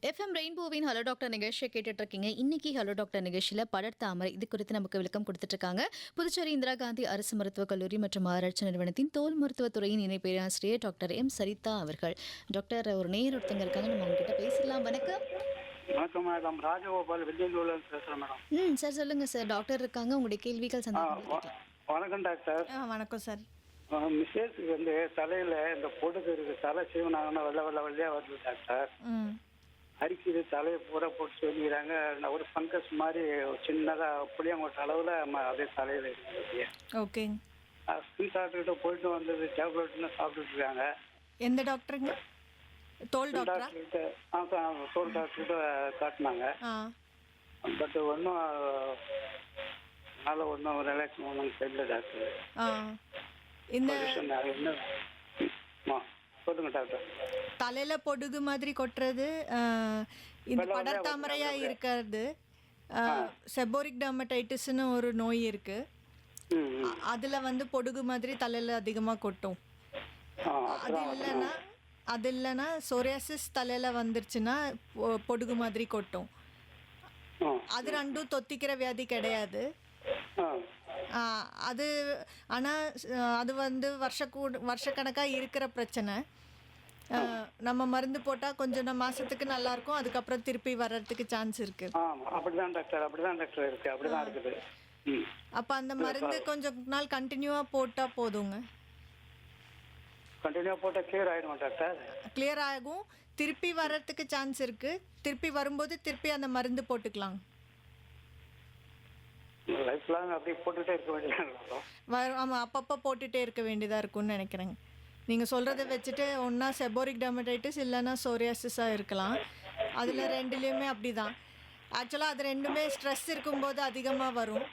எஃப்எம் ரெயின்போவின் ஹலோ டாக்டர் நிகழ்ச்சியை கேட்டுட்டு இருக்கீங்க. இன்னைக்கு ஹலோ டாக்டர் நிகழ்ச்சியில் படர்தாமரை இது குறித்து நமக்கு விளக்கம் கொடுத்துட்டு இருக்காங்க புதுச்சேரி இந்திரா காந்தி அரசு மருத்துவக் கல்லூரி மற்றும் ஆராய்ச்சி நிறுவனத்தின் தோல் மருத்துவத்துறையின் இணை பேராசிரியர் டாக்டர் எம் சரிதா அவர்கள். டாக்டர், ஒரு நேயர் ஒருத்தங்க இருக்காங்க, நம்ம அவங்க கிட்ட பேசலாம். வணக்கம். வணக்கம் மேடம், ராஜகோபால் வெள்ளியந்தூர்ல பேசுறேன் மேடம். சார் சொல்லுங்க சார், டாக்டர் இருக்காங்க, உங்களுடைய கேள்விகள் சந்தேகங்கள். வணக்கம் டாக்டர். வணக்கம் சார். மிஸ்ஸேஸுக்கு வந்து தலையில இந்த பொடுகு இருக்கு, தலை சீவனாங்கன்னா வெள்ளையா வருது டாக்டர். அரிக்குது, தலையை பூரா போட்டு சொல்லிக்கிறாங்க. ஒரு ஃபங்கஸ் மாதிரி சின்னதாக புளியங்கொட்ட அளவில் அதே தலையில் இருக்குது. ஓகே. ஸ்கின் டாக்டர்கிட்ட போயிட்டு வந்தது, டேப்லெட்னு சாப்பிட்டுட்டு இருக்காங்க. எந்த டாக்டருங்க? தோல் டாக்டர்கிட்ட தோல் டாக்டர்கிட்ட காட்டினாங்க. பட் ஒன்றும் அதனால் ஒன்றும் ரிலாக்ஸ் ஒன்றும் தெரியல டாக்டர். என்ன சொல்லுங்க டாக்டர். தலையில பொடுகு மாதிரி கொட்டுறது, இந்த படர்தாமரையா இருக்கிறது, செபோரிக் டெர்மடைட்டிஸ்னு ஒரு நோய் இருக்கு. அதுல வந்து பொடுகு மாதிரி தலையில அதிகமா கொட்டும். அது இல்லைன்னா சோரியாசிஸ் தலையில வந்துருச்சுன்னா பொடுகு மாதிரி கொட்டும். ஆ. அது ரெண்டும் தொத்திக்கிற வியாதி கிடையாது. ஆ. அது ஆனால் அது வந்து வருஷக்கணக்காக இருக்கிற பிரச்சனை. நம்ம மருந்து போட்டால் கொஞ்சம் மாதத்துக்கு நல்லாயிருக்கும், அதுக்கப்புறம் திருப்பி வர்றதுக்கு சான்ஸ் இருக்குது. அப்படிதான் டாக்டர் இருக்கு, அப்படிதான் இருக்குது. அப்போ அந்த மருந்து கொஞ்சம் நாள் கண்டினியூவாக போட்டால் போதுங்க. கண்டினியூ போட்டால் கிளியர் ஆகிடும் டாக்டர். கிளியர் ஆகும், திருப்பி வர்றதுக்கு சான்ஸ் இருக்குது. திருப்பி வரும்போது திருப்பி அந்த மருந்து போட்டுக்கலாம். லைஃப் லாங் அப்படி போட்டுகிட்டே இருக்க வேண்டியதாக. ஆமாம், அப்பப்போ போட்டுகிட்டே இருக்க வேண்டியதாக இருக்கும்னு நினைக்கிறேங்க. நீங்கள் சொல்கிறத வச்சுட்டு ஒன்றா செபோரிக் டெர்மடைட்டிஸ் இல்லைன்னா சோரியாசிஸாக இருக்கலாம். அதில் ரெண்டுலேயுமே அப்படி தான். ஆக்சுவலாக அது ரெண்டுமே ஸ்ட்ரெஸ் இருக்கும்போது அதிகமாக வரும்.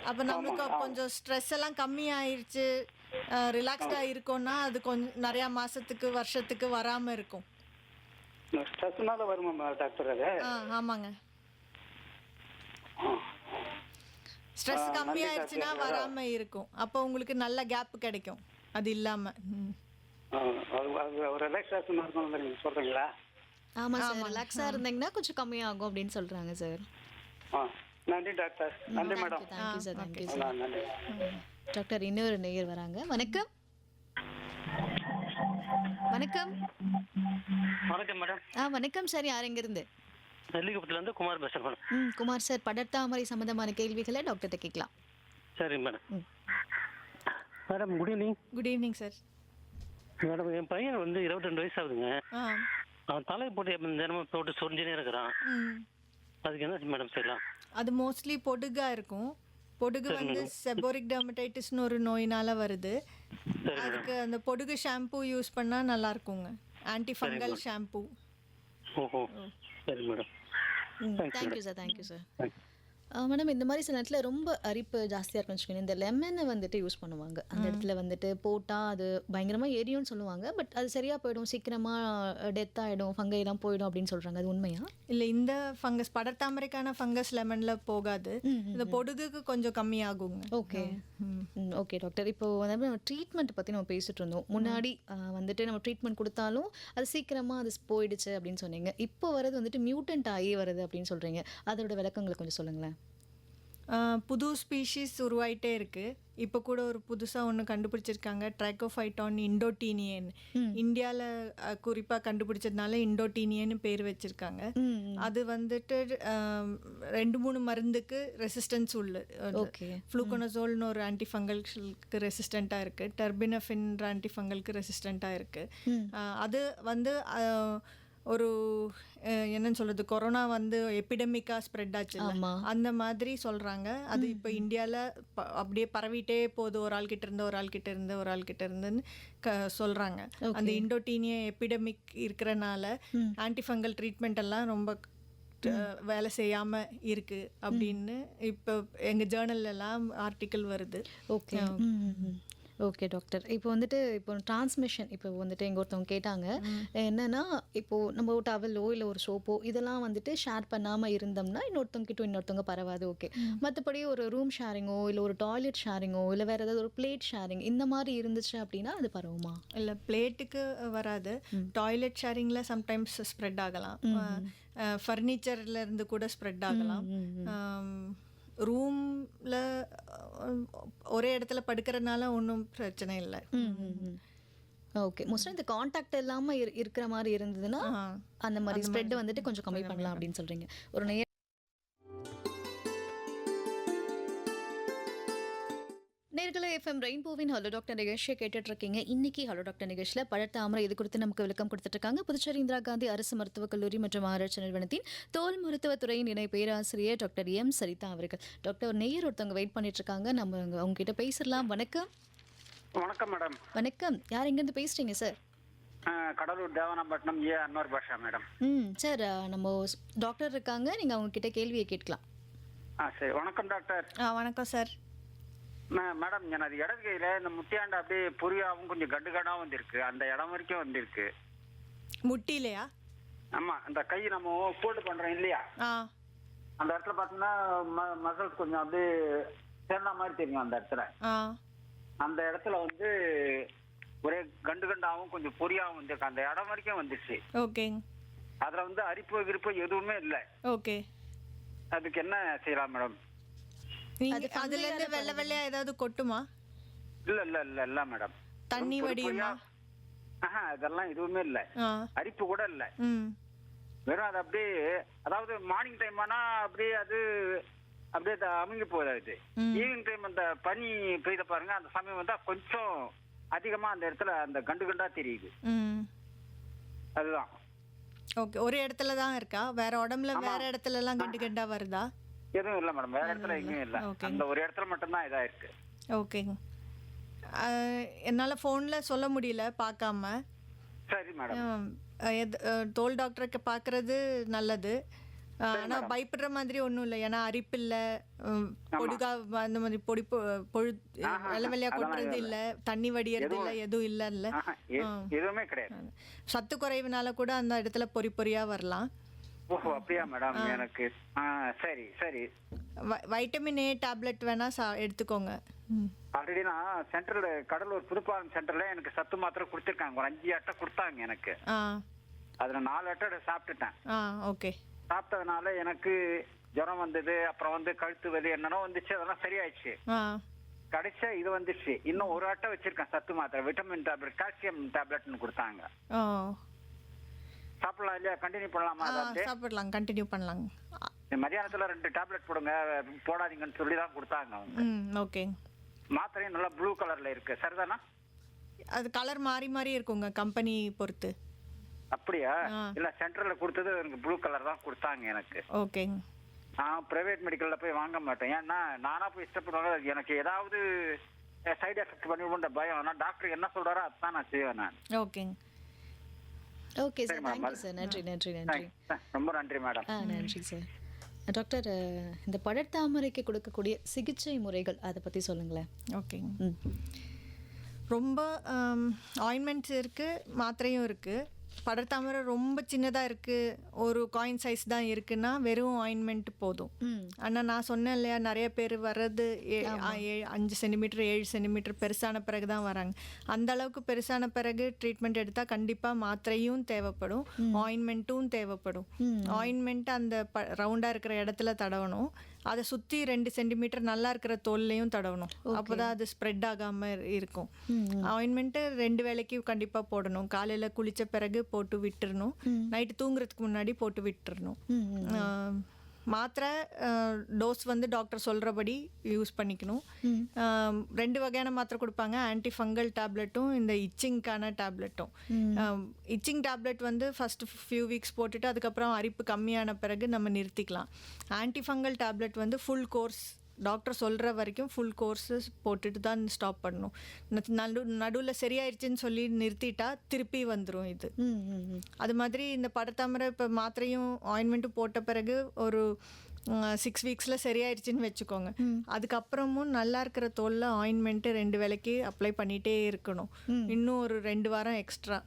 அப்போ நம்மளுக்கு கொஞ்சம் ஸ்ட்ரெஸ் எல்லாம் கம்மியாயிருச்சு, ரிலாக்ஸ்டாக இருக்கோன்னா அது கொஞ்சம் நிறையா மாதத்துக்கு வருஷத்துக்கு வராமல் இருக்கும். ஸ்ட்ரெஸ்னால வருமா டாக்டர் அது? ஆமாங்க. ஸ்ட்ரெஸ் கம்மியாயிருச்சுன்னா வராமல் இருக்கும். அப்போ உங்களுக்கு நல்ல கேப் கிடைக்கும் அது இல்லாமல். ரிலாக்ஸேஷன் இருக்கணும் நீங்கள் சொல்கிறீங்களா? ஆமாம் சார், ரிலாக்ஸாக இருந்தீங்கன்னா கொஞ்சம் கம்மியாகும் அப்படின்னு சொல்கிறாங்க சார். நன்றி டாக்டர். நன்றி madam. Thank you sir, thank you sir. நன்றி டாக்டர். இன்னொரு நேயர் வராங்க. வணக்கம். வணக்கம். வணக்கம் மேடம். வணக்கம் சார், யார் எங்கிருந்து? நெல்லிக்குப்பத்துலேருந்து குமார் பேசுகிறேன் மேடம். குமார் சார், படர்தாமரை சம்பந்தமான கேள்விகளை டாக்டர்கிட்ட கேட்கலாம். சரிங்க madam. Madam good evening. Good evening sir. Madam, என் பையன் வந்து 22 வயசு ஆகுதுங்க. அவன் தலையை போட்டு தினமும் போட்டு சொரிஞ்சுனே இருக்கிறான். அதுக்கு என்ன மேடம் செய்யலாம்? அது மோஸ்ட்லி பொடுகா இருக்கும். பொடுகு வந்து செபோரிக் டெர்மடைட்டிஸ்னு ஒரு நோயினால வருது. அதுக்கு அந்த பொடுகு ஷாம்பு யூஸ் பண்ணால் நல்லா இருக்குங்க, ஆன்டி ஃபங்கல் ஷாம்பு. ஓஹோ, சரி madam. Thank you sir, thank you sir. Madam, இந்த மாதிரி சில நேரத்தில் ரொம்ப அரிப்பு ஜாஸ்தியாக இருக்குன்னு வச்சுக்கோங்க, இந்த லெமனை வந்துட்டு யூஸ் பண்ணுவாங்க. அந்த இடத்துல வந்துட்டு போட்டால் அது பயங்கரமாக எரியும்னு சொல்லுவாங்க. பட் அது சரியாக போயிடும், சீக்கிரமாக டெத் ஆகிடும், ஃபங்கைலாம் போயிடும் அப்படின்னு சொல்கிறாங்க. அது உண்மையா? இல்லை, இந்த ஃபங்கஸ் படர்தாமரைக்கான ஃபங்கஸ் லெமனில் போகாது. இந்த பொடுகுக்கு கொஞ்சம் கம்மியாகுங்க. Okay okay doctor. இப்போ வந்து ட்ரீட்மெண்ட் பற்றி நம்ம பேசிட்டு இருந்தோம். முன்னாடி வந்துட்டு நம்ம ட்ரீட்மெண்ட் கொடுத்தாலும் அது சீக்கிரமாக அது போயிடுச்சு அப்படின்னு சொன்னீங்க. இப்போ வரது வந்துட்டு மியூட்டன்ட் ஆகி வருது அப்படின்னு சொல்கிறீங்க. அதோட விளக்கங்களை கொஞ்சம் சொல்லுங்களேன். புது ஸ்பீஷீஸ் உருவாயிட்டே இருக்குது. இப்போ கூட ஒரு புதுசாக ஒன்று கண்டுபிடிச்சிருக்காங்க, ட்ரைகோஃபைட்டான் இண்டோடீனியன். இந்தியாவில் குறிப்பாக கண்டுபிடிச்சதுனால இண்டோடீனியன்னு பேர் வச்சுருக்காங்க. அது வந்துட்டு 2-3 மருந்துக்கு ரெசிஸ்டன்ஸ் உள்ள. ஃப்ளூகோனசோல்னு ஒரு ஆன்டிஃபங்கலுக்கு ரெசிஸ்டண்ட்டாக இருக்குது, டெர்பினஃபின்ற ஆன்டிஃபங்கலுக்கு ரெசிஸ்டண்ட்டாக இருக்குது. அது வந்து ஒரு என்னன்னு சொல்கிறது, கொரோனா வந்து எபிடமிக்காக ஸ்ப்ரெட் ஆச்சு, அந்த மாதிரி சொல்கிறாங்க. அது இப்போ இந்தியாவில் அப்படியே பரவிட்டே போகுது, ஒரு ஆள்கிட்ட இருந்துன்னு சொல்கிறாங்க. அந்த இண்டோடீனியா எபிடமிக் இருக்கிறனால ஆன்டிஃபங்கல் ட்ரீட்மெண்ட் எல்லாம் ரொம்ப வேலை செய்யாமல் இருக்குது அப்படின்னு இப்போ எங்கள் ஜேர்னல்லாம் ஆர்டிக்கல் வருது. Okay okay doctor. இப்போ வந்துட்டு இப்போ டிரான்ஸ்மிஷன் இப்போ வந்துட்டு எங்கள் ஒருத்தவங்க கேட்டாங்க, என்னென்னா இப்போது நம்ம ஒரு டவலோ இல்லை ஒரு சோப்போ இதெல்லாம் வந்துட்டு ஷேர் பண்ணாமல் இருந்தோம்னா இன்னொருத்தவங்க பரவாது. ஓகே, மற்றபடி ஒரு ரூம் ஷேரிங்கோ இல்லை ஒரு டாய்லெட் ஷேரிங்கோ இல்லை வேறு ஏதாவது ஒரு பிளேட் ஷேரிங் இந்த மாதிரி இருந்துச்சு அப்படின்னா அது பரவுமா? இல்லை, பிளேட்டுக்கு வராது. டாய்லெட் ஷேரிங்கில் சம்டைம்ஸ் ஸ்ப்ரெட் ஆகலாம், ஃபர்னிச்சர்லேருந்து கூட ஸ்ப்ரெட் ஆகலாம். ரூமில் ஒரே இடத்துல படுக்கிறதுனால ஒன்றும் பிரச்சனை இல்லை. ஓகே, மோஸ்ட்லி இந்த காண்டாக்ட் இல்லாமல் இருக்கிற மாதிரி இருந்ததுன்னா அந்த மாதிரி ஸ்ப்ரெட் வந்துட்டு கொஞ்சம் கம்மி பண்ணலாம் அப்படின்னு சொல்கிறீங்க. ஒரு நேயர்களே, எஃப்எம் ரெயின்போவின் ஹலோ டாக்டர் நிகழ்ச்சியை கேட்டுட்டு இருக்கீங்க. இன்னைக்கு ஹலோ டாக்டர் நிகழ்ச்சியில் படர்தாமரை இது குறித்து நமக்கு விளக்கம் கொடுத்துட்டு இருக்காங்க புதுச்சேரி இந்திரா காந்தி அரசு மருத்துவக் கல்லூரி மற்றும் ஆராய்ச்சி நிறுவனத்தின் தோல் மருத்துவத்துறையின் இணை பேராசிரியர் டாக்டர் எம் சரிதா அவர்கள். டாக்டர், ஒரு நேயர் ஒருத்தவங்க வெயிட் பண்ணிட்டு இருக்காங்க, நம்ம அவங்க கிட்ட பேசிடலாம். வணக்கம். வணக்கம் மேடம். வணக்கம், யார் எங்கேருந்து பேசுறீங்க சார்? கடலூர் தேவனாம்பட்டினம் ஏ அன்வர் பாஷா மேடம். சார், நம்ம டாக்டர் இருக்காங்க, நீங்கள் அவங்க கிட்ட கேள்வியை கேட்கலாம். சரி. வணக்கம் டாக்டர். வணக்கம் சார். மேடம், எனது இடது கையில இந்த முட்டியாண்ட அப்படியே புரியாவும் கொஞ்சம் கண்டுகடாவும் வந்திருக்கு, அந்த இடம் வரைக்கும் வந்திருக்கு. முட்டிலையா? ஆமா, அந்த கை நம்ம போட்டு பண்றோம் இல்லையா, அந்த இடத்துல பாத்தீங்கன்னா மசில்ஸ் கொஞ்சம் அப்படியே சேர்ந்த மாதிரி தெரியும். அந்த இடத்துல அந்த இடத்துல வந்து ஒரே கண்டாவும் கொஞ்சம் பொரியாவும் வந்திருக்கு, அந்த இடம் வரைக்கும் வந்துச்சு. ஓகே. அதுல வந்து அரிப்பு கிரிப்பு எதுவுமே இல்லை. ஓகே. அதுக்கு என்ன செய்யலாம் மேடம்? நீங்க அதுல இருந்து வெள்ளை வெள்ளையா ஏதாவது கொட்டுமா? இல்ல இல்ல இல்ல இல்ல மேடம். தண்ணி வடியுமா? அதெல்லாம் எதுவுமே இல்ல. அரிப்பு கூட இல்ல. வெறும் அது அப்படியே, அதாவது மார்னிங் டைம் ஆனா அப்படியே அது அப்படியே அமுங்கி போகுது. ஈவினிங் டைம் அந்த பனி பெய்த பாருங்க, அந்த சமயம் வந்தா கொஞ்சம் அதிகமா அந்த இடத்துல அந்த கண்டு கண்டா தெரியுது. அதுதான். ஓகே. ஒரு இடத்துல தான் இருக்கா? வேற உடம்புல வேற இடத்துல எல்லாம் கண்டு கண்டா வருதா? எதுவும் இல்ல மேடம், வேற இடத்துல எங்கேயும் இல்ல. அந்த ஒரு இடத்துல மட்டும் தான் இதா இருக்கு. ஓகேங்க. என்னால போன்ல சொல்ல முடியல பார்க்காம. சரி மேடம். தோல் டாக்டருக்கு பார்க்கறது நல்லது. ஆனா பயப்படுற மாதிரி ஒன்றும் இல்லை. ஏன்னா அரிப்பு இல்லை, பொடுகா அந்த மாதிரி வெள்ளை வெள்ளையா கொட்டுறது இல்லை, தண்ணி வடியறது இல்லை, எதுவும் இல்லைல்ல. எதுவுமே கிடையாது. சத்து குறைவுனால கூட அந்த இடத்துல பொறி பொறியா வரலாம். ஓஹோ, அப்படியா மேடம்? எனக்கு சரி சரி. வைட்டமின் ஏ டேப்லெட் வேணா எடுத்துக்கோங்க. ஆல்ரெடி நான் சென்ட்ரல் கடலூர் புதுப்பாலம் சென்டர்ல எனக்கு சத்து மாத்திரை கொடுத்துருக்காங்க. ஒரு 5 அட்டை கொடுத்தாங்க எனக்கு. அதுல 4 அட்டை சாப்பிட்டுட்டேன். ஓகே. சாப்பிட்டதுனால எனக்கு ஜுரம் வந்தது, அப்புறம் வந்து கழுத்து வலி என்னன்னோ வந்துச்சு, அதெல்லாம் சரியாயிடுச்சு. கடைசியா இது வந்துச்சு. இன்னும் ஒரு அட்டை வச்சிருக்கேன் சத்து மாத்திரை, விட்டமின் டேப்லெட், கால்சியம் டேப்லெட்னு கொடுத்தாங்க. சாப்பிடலாம் இல்லையா? கண்டினியூ பண்ணலாமா? சாப்பிடலாம், கண்டினியூ பண்ணலாம். மதியானத்துல 2 டேப்லெட் போடுங்க, போடாதீங்கன்னு சொல்லி தான் கொடுத்தாங்க அவங்க. ஓகே. மாத்திரையும் நல்லா ப்ளூ கலர்ல இருக்கு, சரிதானா? அது கலர் மாறி மாறி இருக்குங்க கம்பெனி பொறுத்து. அப்படியா? இல்ல, சென்டர்ல கொடுத்தது எனக்கு ப்ளூ கலர் தான் கொடுத்தாங்க எனக்கு. ஓகே. நான் பிரைவேட் மெடிக்கல்ல போய் வாங்க மாட்டேன். ஏன்னா நானா போய் இஷ்டப்படுவாங்க, எனக்கு ஏதாவது சைடு எஃபெக்ட் பண்ணிவிடுன்ற பயம். ஆனா டாக்டர் என்ன சொல்றாரோ அதுதான் நான் செய்வேன் நான். ஓகேங்க. Okay sir, thank you sir. நன்றி நன்றி நன்றி. ரொம்ப நன்றி மேடம். நன்றி சார். டாக்டர், இந்த படர்தாமரைக்கு கொடுக்கக்கூடிய சிகிச்சை முறைகள் அதை பற்றி சொல்லுங்களேன். ஓகேங்க. ரொம்ப ஆயின்மெண்ட்ஸ் இருக்குது, மாத்திரையும் இருக்குது. படர்தாமரை ரொம்ப சின்னதாக இருக்குது, ஒரு காயின் சைஸ் தான் இருக்குன்னா வெறும் ஆயின்மெண்ட் போதும். ஆனால் நான் சொன்னேன் இல்லையா, நிறைய பேர் வர்றது 5 சென்டிமீட்டர் 7 சென்டிமீட்டர் பெருசான பிறகு தான் வராங்க. அந்த அளவுக்கு பெருசான பிறகு ட்ரீட்மெண்ட் எடுத்தால் கண்டிப்பாக மாத்திரையும் தேவைப்படும், ஆயின்மெண்ட்டும் தேவைப்படும். ஆயின்மெண்ட் அந்த ரவுண்டாக இருக்கிற இடத்துல தடவணும். அதை சுற்றி 2 சென்டிமீட்டர் நல்லா இருக்கிற தோல்லையும் தடவணும். அப்போ தான் அது ஸ்ப்ரெட் ஆகாமல் இருக்கும். ஆயின்மெண்ட்டு 2 வேளைக்கு கண்டிப்பாக போடணும். காலையில் குளித்த பிறகு போட்டு விட்டுறணும், நைட்டு தூங்குறதுக்கு முன்னாடி போட்டு விட்டுறணும். மாத்திரை டோஸ் வந்து டாக்டர் சொல்கிறபடி யூஸ் பண்ணிக்கணும். 2 வகையான மாத்திரை கொடுப்பாங்க, ஆன்டி ஃபங்கல் டேப்லெட்டும் இந்த இச்சிங்க்கான டேப்லெட்டும். இச்சிங் டேப்லெட் வந்து ஃபஸ்ட்டு ஃபியூ வீக்ஸ் போட்டுட்டு அதுக்கப்புறம் அரிப்பு கம்மியான பிறகு நம்ம நிறுத்திக்கலாம். ஆன்டி ஃபங்கல் டேப்லெட் வந்து ஃபுல் கோர்ஸ் டாக்டர் சொல்கிற வரைக்கும் ஃபுல் கோர்ஸஸ் போட்டுட்டு தான் ஸ்டாப் பண்ணணும். நடுவில் சரியாயிடுச்சுன்னு சொல்லி நிறுத்திட்டா திருப்பி வந்துடும் இது. அது மாதிரி இந்த படர்தாமரை இப்போ மாத்திரையும் ஆயின்மெண்ட்டும் போட்ட பிறகு ஒரு 6 வீக்ஸில் சரியாயிடுச்சுன்னு வச்சுக்கோங்க. அதுக்கப்புறமும் நல்லா இருக்கிற தோலில் ஆயின்மெண்ட்டு 2 வேளைக்கு அப்ளை பண்ணிகிட்டே இருக்கணும். இன்னும் ஒரு 2 வாரம் எக்ஸ்ட்ரா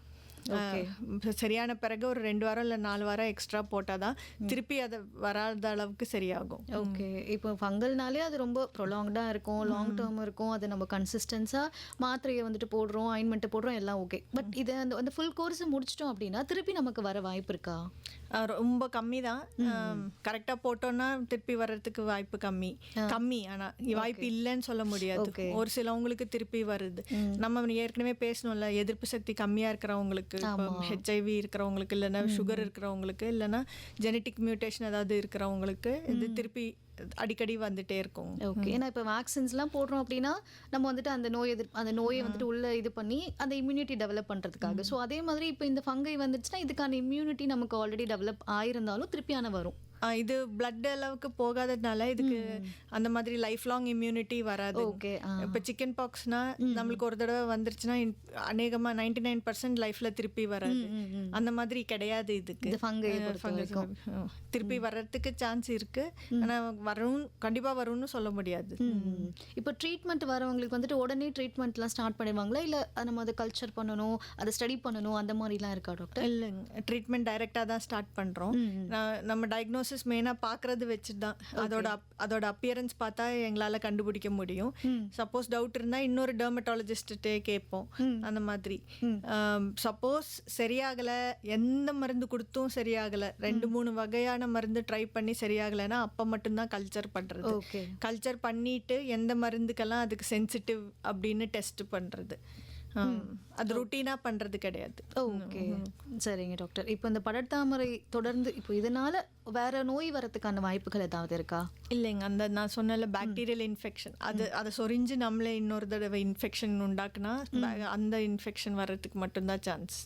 சரியான பிறகு ஒரு 2 வாரம் இல்லை 4 வாரம் எக்ஸ்ட்ரா போட்டால் தான் திருப்பி அதை வராத அளவுக்கு சரியாகும். ஓகே. இப்போ ஃபங்கல்னாலே அது ரொம்ப ப்ரொலாங்டாக இருக்கும், லாங் டேர்ம் இருக்கும். அது நம்ம கன்சிஸ்டன்ஸாக மாத்திரையை வந்துட்டு போடுறோம், ஆயின்மெண்ட்டு போடுறோம், எல்லாம் ஓகே. பட் இதை அந்த ஃபுல் கோர்ஸை முடிச்சிட்டோம் அப்படின்னா திருப்பி நமக்கு வர வாய்ப்பு இருக்கா? ரொம்ப கம்மி தான். கரெக்டாக போட்டோன்னா திருப்பி வர்றதுக்கு வாய்ப்பு கம்மி. ஆனால் வாய்ப்பு இல்லைன்னு சொல்ல முடியாது. ஒரு சிலவங்களுக்கு திருப்பி வருது. நம்ம ஏற்கனவே பேசணும்ல, எதிர்ப்பு சக்தி கம்மியாக இருக்கிறவங்களுக்கு, ஹெச்ஐவி இருக்கிறவங்களுக்கு, இல்லைன்னா சுகர் இருக்கிறவங்களுக்கு, இல்லைன்னா ஜெனட்டிக் மியூட்டேஷன் ஏதாவது இருக்கிறவங்களுக்கு இது திருப்பி அடிக்கடி வந்துட்டே இருக்கும். ஓகே. ஏன்னா இப்போ வேக்சின்ஸ்லாம் போடுறோம் அப்படின்னா நம்ம வந்துட்டு அந்த நோயை வந்துட்டு உள்ள இது பண்ணி அந்த இம்யூனிட்டி டெவலப் பண்ணுறதுக்காக. ஸோ அதே மாதிரி இப்போ இந்த ஃபங்கை வந்துச்சுன்னா இதுக்கான இம்யூனிட்டி நமக்கு ஆல்ரெடி டெவலப் ஆயிருந்தாலும் திருப்பியான வரும். இது பிளட் அளவுக்கு போகாததுனால இதுக்கு அந்த மாதிரி லைஃப் லாங் இம்யூனிட்டி வராது. ஓகே. இப்போ சிக்கன் பாக்ஸ்னா நம்மளுக்கு ஒரு தடவை வந்துருச்சுன்னா அநேகமாக 99% லைஃப்ல திருப்பி வராது. அந்த மாதிரி கிடையாது இதுக்கு. திருப்பி வர்றதுக்கு சான்ஸ் இருக்கு, ஆனால் கண்டிப்பாக வரும்னு சொல்ல முடியாது. இப்போ ட்ரீட்மெண்ட் வரவங்களுக்கு வந்துட்டு உடனே ட்ரீட்மெண்ட்லாம் ஸ்டார்ட் பண்ணிடுவாங்களா, இல்லை நம்ம அதை கல்ச்சர் பண்ணணும், அதை ஸ்டடி பண்ணணும், அந்த மாதிரிலாம் இருக்கா டாக்டர்? இல்லைங்க, ட்ரீட்மெண்ட் டைரெக்டாக தான் ஸ்டார்ட் பண்ணுறோம். நம்ம டயக்னோசிஸ் டயக்னோசிஸ் மெயினாக பார்க்குறது வச்சு தான் அதோட அப்பியரன்ஸ் பார்த்தா எங்களால் கண்டுபிடிக்க முடியும். சப்போஸ் டவுட் இருந்தால் இன்னொரு டெர்மட்டாலஜிஸ்ட்டே கேட்போம் அந்த மாதிரி. சப்போஸ் சரியாகலை, எந்த மருந்து கொடுத்தும் சரியாகலை, 2-3 வகையான மருந்து ட்ரை பண்ணி சரியாகலைன்னா அப்போ மட்டும்தான் கல்ச்சர் பண்ணுறது. கல்ச்சர் பண்ணிட்டு எந்த மருந்துக்கெல்லாம் அதுக்கு சென்சிட்டிவ் அப்படின்னு டெஸ்ட் பண்ணுறது. அது ருட்டீனாக பண்ணுறது கிடையாது. ஓகே, சரிங்க டாக்டர். இப்போ இந்த படர்தாமரை தொடர்ந்து இப்போ இதனால வேற நோய் வரதுக்கான வாய்ப்புகள் ஏதாவது இருக்கா? இல்லைங்க, அந்த நான் சொன்னல பாக்டீரியல் இன்ஃபெக்ஷன், அதை சொரிஞ்சு நம்மளே இன்னொரு தடவை இன்ஃபெக்ஷன் உண்டாக்குனா அந்த இன்ஃபெக்ஷன் வர்றதுக்கு மட்டும்தான் சான்ஸ்.